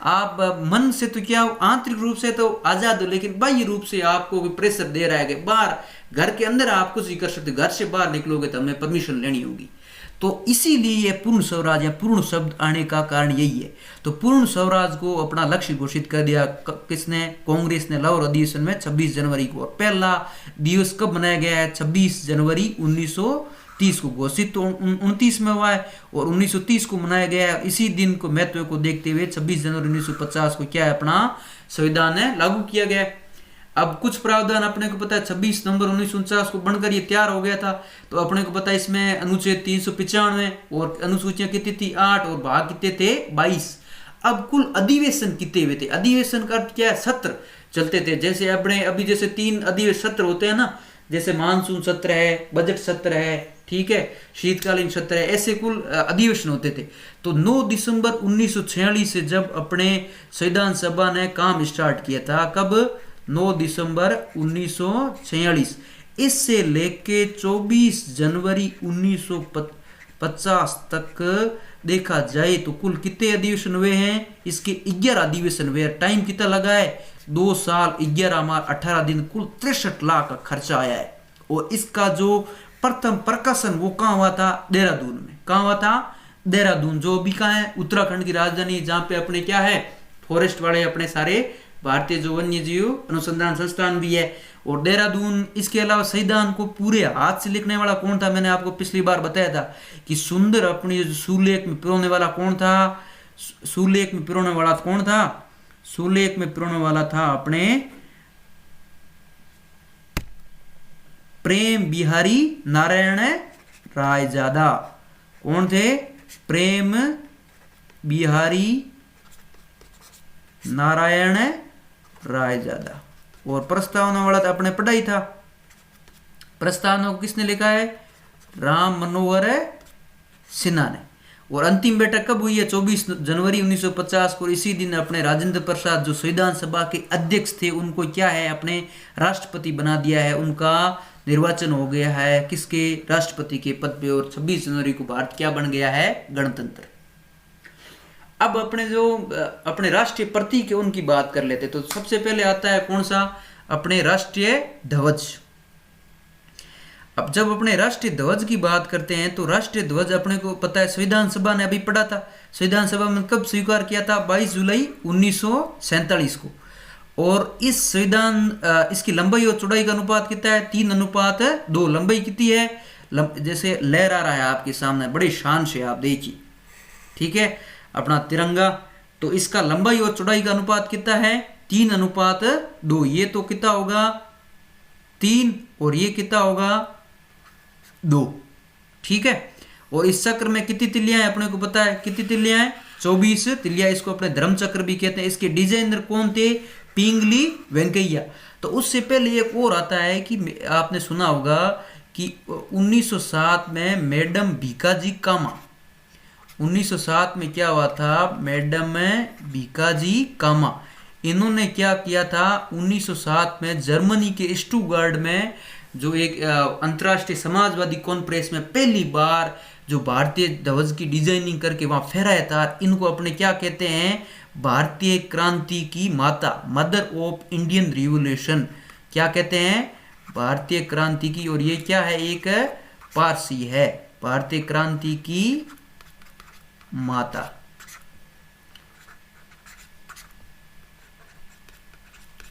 आप मन से तो क्या हो, आंतरिक रूप से तो आजाद हो, लेकिन बाह्य रूप से आपको प्रेशर दे रहा है कि बाहर, घर के अंदर आप कुछ ही कर सकते, घर से बाहर निकलोगे तो हमें परमिशन लेनी होगी। तो इसीलिए ये पूर्ण स्वराज या पूर्ण शब्द आने का कारण यही है। तो पूर्ण स्वराज को अपना लक्ष्य घोषित कर दिया किसने, कांग्रेस ने लाहौर अधिवेशन में 26 जनवरी को। और पहला दिवस कब मनाया गया है, 26 जनवरी 1930 को। घोषित तो 29 में हुआ है और 1930 को मनाया गया है। इसी दिन को महत्व को देखते हुए 26 जनवरी 1950 को क्या है, अपना संविधान है लागू किया गया है। अब कुछ प्रावधान अपने को पता है 26 नवंबर 1949 को बनकर ये तैयार हो गया था। तो अपने को पता है इसमें अनुच्छेद 395 और अनुसूचियां कितनी थी 8 और भाग कितने थे 22। अब कुल अधिवेशन कितने हुए थे, अधिवेशन का अर्थ क्या है, सत्र चलते थे। जैसे अपने अभी जैसे 3 अधिवेशन सत्र होते हैं ना, जैसे मानसून सत्र है, बजट सत्र है, ठीक है, शीतकालीन सत्र है, ऐसे कुल अधिवेशन होते थे। तो 9 दिसंबर 1946 से जब अपने संविधान सभा ने काम स्टार्ट किया था, कब, 9 दिसंबर 1946, इससे लेके 24 जनवरी 1950 तक देखा जाए तो कुल कितने अधिवेशन हुए हैं, इसके 11 अधिवेशन हुए। टाइम कितना लगा है, 2 साल 11 माह 18 दिन, कुल 63 लाख का खर्चा आया है। और इसका जो प्रथम प्रकाशन वो कहाँ हुआ था, देहरादून में। कहाँ हुआ था, देहरादून, जो भी कहाँ है, उत्तराखंड की राजधानी, जहाँ पे अपने क्या है, फॉरेस्ट वाले अपने सारे भारतीय जो वन्य जीव अनुसंधान संस्थान भी है, और देहरादून। इसके अलावा संविधान को पूरे हाथ से लिखने वाला कौन था, मैंने आपको पिछली बार बताया था कि सुंदर अपनी सुलेख में पिरोने वाला कौन था, सुलेख में पिरोने वाला कौन था? सुलेख में पिरोने वाला था अपने प्रेम बिहारी नारायण रायजादा। कौन थे? प्रेम बिहारी नारायण रायजादा। और प्रस्तावना वाला तो अपने पढ़ाई था। प्रस्तावना को किसने लिखा है? राम मनोहर सिन्हा ने। और अंतिम बैठक कब हुई है? 24 जनवरी 1950 को। इसी दिन अपने राजेंद्र प्रसाद जो संविधान सभा के अध्यक्ष थे उनको क्या है अपने राष्ट्रपति बना दिया है, उनका निर्वाचन हो गया है किसके? राष्ट्रपति के पद पे। और 26 जनवरी को भारत क्या बन गया है? गणतंत्र। अब अपने जो अपने राष्ट्रीय प्रतीक है उनकी बात कर लेते। तो सबसे पहले आता है कौन सा? अपने राष्ट्रीय ध्वज। अब जब अपने राष्ट्रीय ध्वज की बात करते हैं तो राष्ट्रीय ध्वज अपने को पता है संविधान सभा ने अभी पढ़ा था। संविधान सभा में कब स्वीकार किया था? 22 जुलाई 1947 को। और इस संविधान इसकी लंबाई और चौड़ाई का अनुपात कितना है? 3:2। लंबाई कितनी है? जैसे लहरा रहा है आपके सामने, बड़ी शान से आप देखिए, ठीक है, अपना तिरंगा। तो इसका लंबाई और चौड़ाई का अनुपात कितना है? 3:2। ये तो कितना होगा? 3 और ये कितना होगा? 2, ठीक है। और इस चक्र में कितनी तिल्लियां हैं अपने को पता है? कितनी तिल्लियां हैं? 24 तिल्लियां। इसको अपने धर्म चक्र भी कहते हैं। इसके डिजाइनर कौन थे? पिंगली वेंकैया। तो उससे पहले एक और आता है कि आपने सुना होगा कि 1907 में मैडम भीकाजी कामा, 1907 में क्या हुआ था? मैडम भीकाजी कामा, इन्होंने क्या किया था? 1907 में जर्मनी के स्टुटगार्ट में जो एक अंतर्राष्ट्रीय समाजवादी कॉन्फ्रेंस में पहली बार जो भारतीय ध्वज की डिजाइनिंग करके वहां फहराया था। इनको अपने क्या कहते हैं? भारतीय क्रांति की माता, मदर ऑफ इंडियन रिवॉल्यूशन। क्या कहते हैं? भारतीय क्रांति की। और ये क्या है? एक पारसी है, भारतीय क्रांति की माता।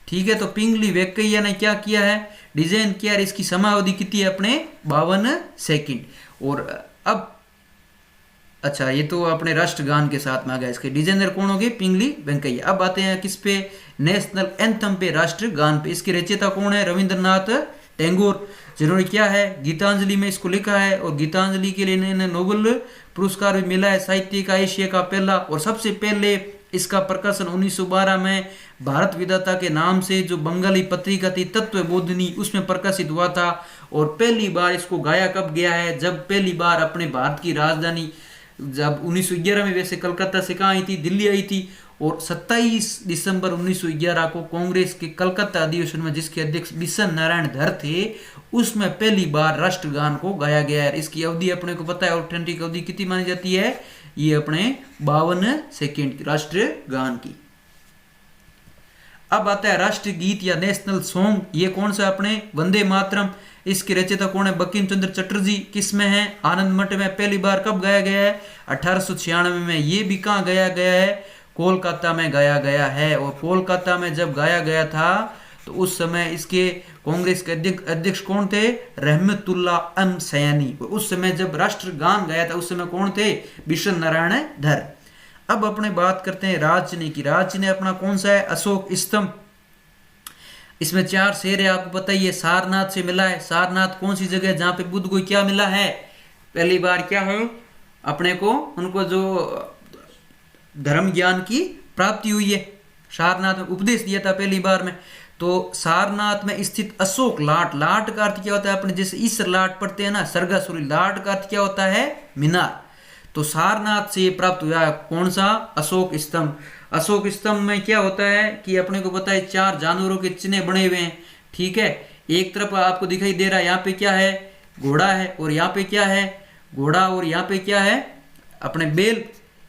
ठीक है। तो पिंगली वेंकैया ने क्या किया है? डिजाइन किया। इसकी समावधि कितनी है अपने? 52 सेकंड। और अब अच्छा, ये तो अपने राष्ट्रगान के साथ में आ गया। इसके डिजाइनर कौन हो गए? पिंगली वेंकैया। अब आते हैं किस पे? नेशनल एंथम पे, राष्ट्रगान पे। इसके रचयिता कौन है? रविंद्रनाथ टैगोर, जिन्होंने क्या है? गीतांजलि में इसको लिखा है। और गीतांजलि के लिए इन्हें नोबेल पुरस्कार भी मिला है, साहित्य का, एशिया का पहला। और सबसे पहले इसका प्रकाशन 1912 में भारत विधाता के नाम से जो बंगाली पत्रिका थी तत्वबोधिनी, उसमें प्रकाशित हुआ था। और पहली बार इसको गाया कब गया है? जब पहली बार अपने भारत की राजधानी, जब 1911 में वैसे कलकत्ता से कहाँ आई थी? दिल्ली आई थी। और 27 दिसंबर 1911 को कांग्रेस के कलकत्ता अधिवेशन में, जिसके अध्यक्ष बिशन नारायण धर थे, उसमें पहली बार राष्ट्रगान को गाया गया है। इसकी अवधि अपने को पता है, ऑथेंटिक अवधि कितनी मानी जाती है? ये अपने 52 सेकेंड की राष्ट्रीय गान की। अब आता है राष्ट्रीय गीत या नेशनल सॉन्ग। ये कौन सा? अपने वंदे मातरम। इसके रचयिता कौन है? बंकिम चंद्र चटर्जी। किस में है? आनंद मठ में। पहली बार कब गाया गया है? 1896 में। ये भी कहाँ गाया गया है? कोलकाता में गाया गया है। और कोलकाता में जब गाया गया था तो उस समय इसके कांग्रेस के अध्यक्ष कौन थे? रहमतुल्ला एम सयानी। उस समय जब राष्ट्रगान गाया था उस समय कौन थे? बिशन नारायण धर। अब अपने बात करते हैं राज्य की। राज्य ने अपना कौन सा है? अशोक स्तंभ। इसमें 4 शेर है, आपको पता ही है। सारनाथ से मिला है। सारनाथ कौन सी जगह जहां पे बुद्ध को क्या मिला है? पहली बार क्या है अपने को? उनको जो धर्म ज्ञान की प्राप्ति हुई है, सारनाथ में उपदेश दिया था पहली बार में। तो सारनाथ में स्थित अशोक लाट, लाट का अर्थ क्या होता है? अपने जैसे ईसर लाट पढ़ते हैं ना, सरगासुरी, लाट का अर्थ क्या होता है? मीनार। तो सारनाथ से ये प्राप्त हुआ है कौन सा? अशोक स्तंभ। अशोक स्तंभ में क्या होता है कि अपने को पता है 4 जानवरों के चिन्ह बने हुए हैं, ठीक है। एक तरफ आपको दिखाई दे रहा है, यहाँ पे क्या है? घोड़ा है। और यहाँ पे क्या है? घोड़ा। और यहाँ पे क्या है? अपने बैल।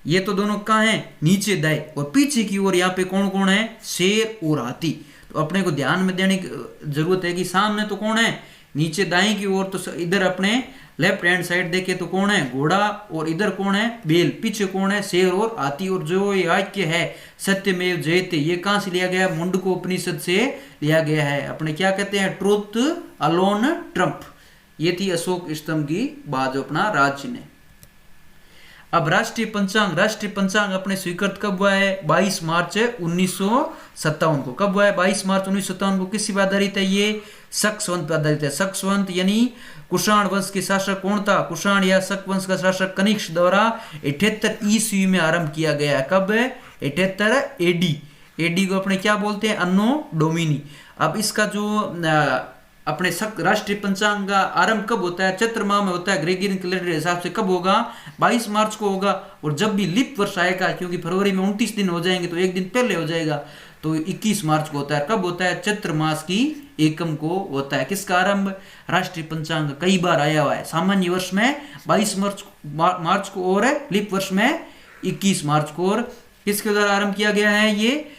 ये तो दोनों कहाँ हैं? नीचे दाएं। और पीछे की ओर यहाँ पे कौन कौन है? शेर और हाथी। तो अपने को ध्यान में देने की जरूरत है कि सामने तो कौन है? नीचे दाएं की ओर तो इधर अपने लेफ्ट हैंड साइड देखे तो कौन है? घोड़ा। और इधर कौन है? बैल। पीछे कौन है? शेर और हाथी। और जो ये वाक्य है सत्यमेव जयते, ये कहां से लिया गया? मुंडको उपनिषद से लिया गया है। अपने क्या कहते हैं? Truth alone Trump. ये थी अशोक स्तंभ की बात जो अपना राज्य ने। अब राष्ट्रीय पंचांग अपने स्वीकृत कब हुआ है? 22 मार्च 1957 को। कब हुआ है? 22 मार्च 1957 को। किस पर आधारित है ये? शक संवत पर आधारित है। शक संवत यानी कुषाण वंश के शासक कौन था? कुषाण या शक वंश का शासक कनिष्क द्वारा 78 ईस्वी में आरंभ किया गया है। कब? 78 एडी। एडी को अपने क्या बोलते हैं? अन्नो डोमिनी। अब इसका जो अपने राष्ट्रीय पंचांग का आरंभ कब होता है? चैत्र माह में होता है। ग्रेगोरियन कैलेंडर के हिसाब से कब होगा? 22 मार्च को होगा। और जब भी लीप वर्ष आएगा, क्योंकि फरवरी में 29 दिन हो जाएंगे तो एक दिन पहले हो जाएगा, तो 21 मार्च को होता है। कब होता है? चैत्र मास की एकम को होता है। किसका आरंभ? राष्ट्रीय पंचांग। कई बार आया हुआ है। सामान्य वर्ष में 22 मार्च को और लीप वर्ष में 21 मार्च को। और किसके द्वारा आरंभ किया गया है? ये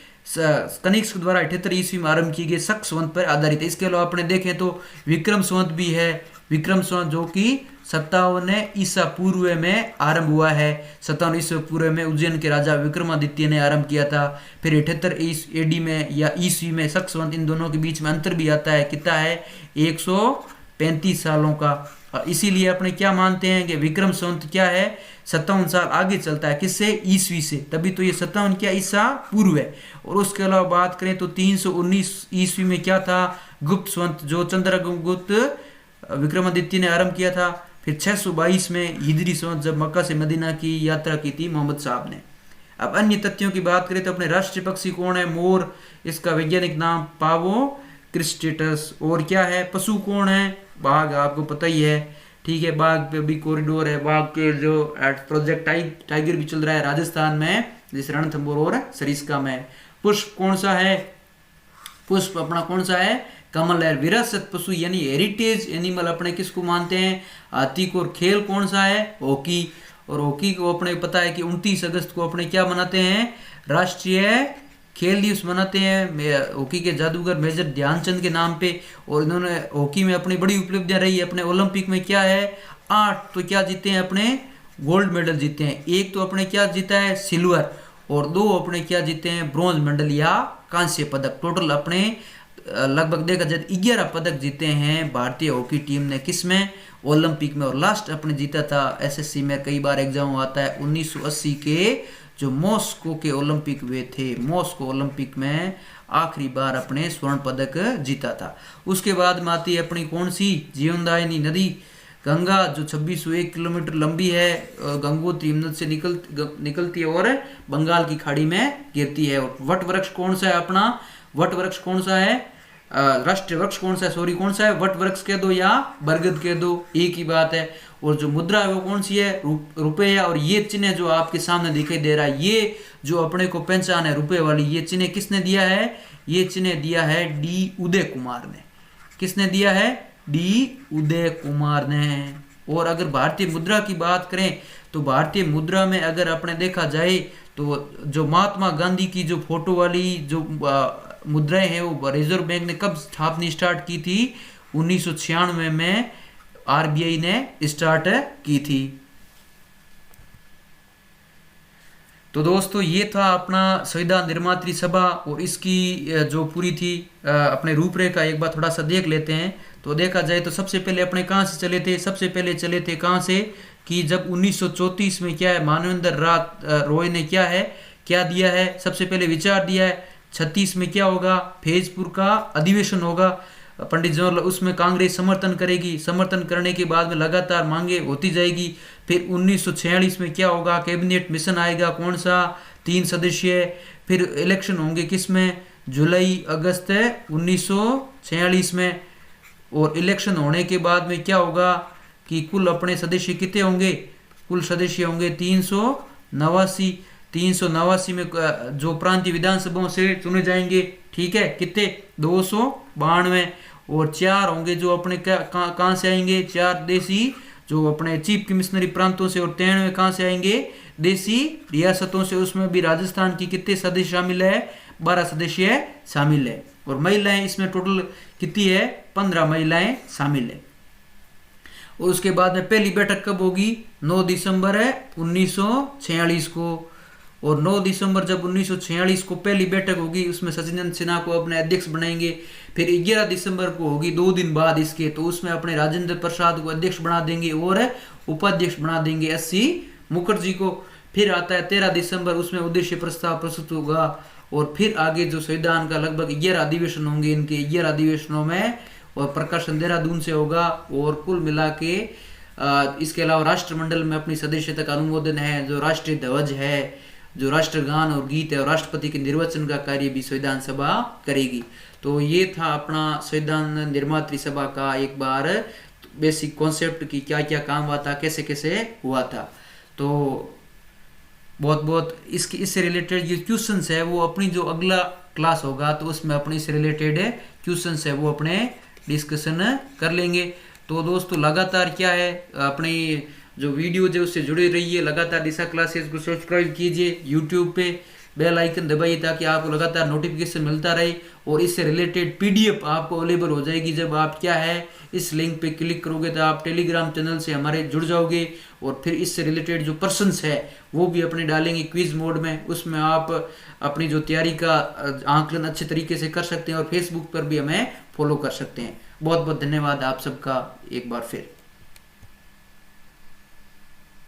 कनिष्क द्वारा 78 ईस्वी में आरंभ की गई शक संवत पर आधारित है। इसके अलावा अपने देखें तो विक्रम संवत भी है। विक्रम संवत जो कि 57 ईसा पूर्व में आरंभ हुआ है। 57 ईसा पूर्व में उज्जैन के राजा विक्रमादित्य ने आरंभ किया था। फिर 78 एडी में या ईस्वी में शक संवत, इन दोनों के बीच में अंतर भी आता है। कितना है? 135 सालों का। इसीलिए अपने क्या मानते हैं कि विक्रम संवत क्या है? 57 साल आगे चलता है। किससे? ईस्वी से। तभी तो ये 57 क्या ईसा पूर्व है। और उसके अलावा बात करें तो 319 ईस्वी में क्या था? गुप्त संवत, जो चंद्रगुप्त विक्रमादित्य ने आरंभ किया था। फिर 622 में हिजरी संवत, जब मक्का से मदीना की यात्रा की थी मोहम्मद साहब ने। अब अन्य तथ्यों की बात करें तो अपने राष्ट्रीय पक्षी कौन है? मोर। इसका वैज्ञानिक नाम पावो क्रिस्टेटस। और क्या है? पशु कौन है? बाघ, आपको पता ही है। ठीक है, बाघ पे भी कॉरिडोर है। बाघ के जो प्रोजेक्ट टाइगर भी चल रहा है राजस्थान में, जैसे रणथंभौर और सरिस्का में। पुष्प कौन सा है? पुष्प अपना कौन सा है? कमल है। विरासत पशु यानी हेरिटेज एनिमल अपने किसको मानते हैं? हाथी को। और खेल कौन सा है? हॉकी। और हॉकी को अपने पता है कि 29 अगस्त को अपने क्या मनाते हैं? राष्ट्रीय खेल दिवस मनाते हैं हॉकी के जादूगर मेजर ध्यानचंद के नाम पे। और इन्होंने हॉकी में अपनी बड़ी उपलब्धियां रही है। अपने ओलंपिक में क्या है? 8 तो क्या जीते हैं? अपने गोल्ड मेडल जीते हैं। एक तो अपने क्या जीता है? सिल्वर। और 2 अपने क्या जीते हैं? ब्रॉन्ज मेडल या कांस्य पदक। टोटल अपने लगभग देखा जाए 11 पदक जीते हैं भारतीय हॉकी टीम ने। किसमें? ओलंपिक में। और लास्ट अपने जीता था एसएससी में, कई बार एग्जाम आता है, 1980 के जो मॉस्को के ओलंपिक हुए थे। मॉस्को ओलंपिक में आखिरी बार अपने स्वर्ण पदक जीता था। उसके बाद में आती है अपनी कौन सी? जीवनदायिनी नदी गंगा, जो 2601 किलोमीटर लंबी है। गंगोत्री हिमनद से निकलती है और बंगाल की खाड़ी में गिरती है। और वट वृक्ष कौन सा है अपना? वट वृक्ष कौन सा है? राष्ट्रीय वृक्ष कौन सा है? सॉरी, कौन सा है? वट वृक्ष कह दो या बरगद कह दो, एक ही बात है। और जो मुद्रा है वो कौन सी है? रुपया। और ये चिन्ह जो आपके सामने दिखाई दे रहा है, ये जो अपने को पहचान है रुपए वाली, ये चिन्ह किसने दिया है? ये चिन्ह दिया है डी उदय कुमार ने। किसने दिया है? डी उदय कुमार ने। और अगर भारतीय मुद्रा की बात करें तो भारतीय मुद्रा में अगर अपने देखा जाए तो जो महात्मा गांधी की जो फोटो वाली जो मुद्राएं हैं वो रिजर्व बैंक ने कब स्थापना स्टार्ट की थी? 1996 में आरबीआई ने स्टार्ट की थी। तो दोस्तों ये था अपना संविधान निर्मात्री सभा और इसकी जो पूरी थी अपने रूपरेखा एक बार थोड़ा सा देख लेते हैं। तो देखा जाए तो सबसे पहले अपने कहाँ से चले थे? सबसे पहले चले थे कहाँ से कि जब 1934 में क्या है मानवेंद्र रॉय ने क्या दिया है? सबसे पहले विचार दिया है। 36 में क्या होगा? फैजपुर का अधिवेशन होगा। पंडित जवाहरलाल, उसमें कांग्रेस समर्थन करेगी। समर्थन करने के बाद में लगातार मांगे होती जाएगी। फिर 1946 में क्या होगा? कैबिनेट मिशन आएगा। कौन सा? 3 सदस्यीय। फिर इलेक्शन होंगे किसमें? जुलाई अगस्त 1946 में। और इलेक्शन होने के बाद में क्या होगा कि कुल अपने सदस्य कितने होंगे? कुल सदस्य होंगे 389। 389 में जो प्रांतीय विधानसभाओं से चुने जाएंगे। ठीक है, कितने? 292। और 4 होंगे जो अपने कहाँ से आएंगे? 4 देसी जो अपने चीफ कमिश्नरी प्रांतों से। और 93 कहाँ से आएंगे? देसी रियासतों से। उसमें भी राजस्थान की कितने सदस्य शामिल है? 12 सदस्य शामिल है। और महिलाएं इसमें टोटल कितनी है? 15 महिलाएं शामिल है। और उसके बाद में पहली बैठक कब होगी? 9 दिसंबर 1946 को। और 9 दिसंबर जब 1946 को पहली बैठक होगी, उसमें सचिंदर सिन्हा को अपने अध्यक्ष बनाएंगे। फिर 11 दिसंबर को होगी 2 दिन बाद इसके, तो उसमें अपने राजेंद्र प्रसाद को अध्यक्ष बना देंगे और उपाध्यक्ष बना देंगे 80 मुखर्जी को। फिर आता है 13 दिसंबर, उसमें उद्देश्य प्रस्ताव प्रस्तुत होगा। और फिर आगे जो संविधान का लगभग 11 अधिवेशन होंगे, इनके 11 अधिवेशनों में, और प्रकाशन देहरादून से होगा। और कुल मिला के इसके अलावा राष्ट्रमंडल में अपनी सदस्यता का अनुमोदन है, जो राष्ट्रीय ध्वज है, जो राष्ट्रगान और गीत है, और राष्ट्रपति के निर्वाचन का कार्य भी संविधान सभा करेगी। तो ये था अपना संविधान निर्मात्री सभा का एक बार बेसिक कॉन्सेप्ट की क्या क्या काम हुआ था, कैसे कैसे हुआ था। तो बहुत बहुत इससे रिलेटेड जो क्वेश्चंस है वो अपनी जो अगला क्लास होगा तो उसमें अपने इससे रिलेटेड क्वेश्चंस है वो अपने डिस्कशन कर लेंगे। तो दोस्तों लगातार क्या है, अपनी जो वीडियो जो उससे जुड़े रहिए, लगातार दिशा क्लासेस को सब्सक्राइब कीजिए यूट्यूब पे, बेल आइकन दबाइए ताकि आपको लगातार नोटिफिकेशन मिलता रहे। और इससे रिलेटेड पीडीएफ आपको अवेलेबल हो जाएगी जब आप क्या है इस लिंक पे क्लिक करोगे तो आप टेलीग्राम चैनल से हमारे जुड़ जाओगे। और फिर इससे रिलेटेड जो प्रश्नस है वो भी अपने डालेंगे क्विज मोड में, उसमें आप अपनी जो तैयारी का आंकलन अच्छे तरीके से कर सकते हैं। और फेसबुक पर भी हमें फॉलो कर सकते हैं। बहुत बहुत धन्यवाद आप सबका एक बार फिर।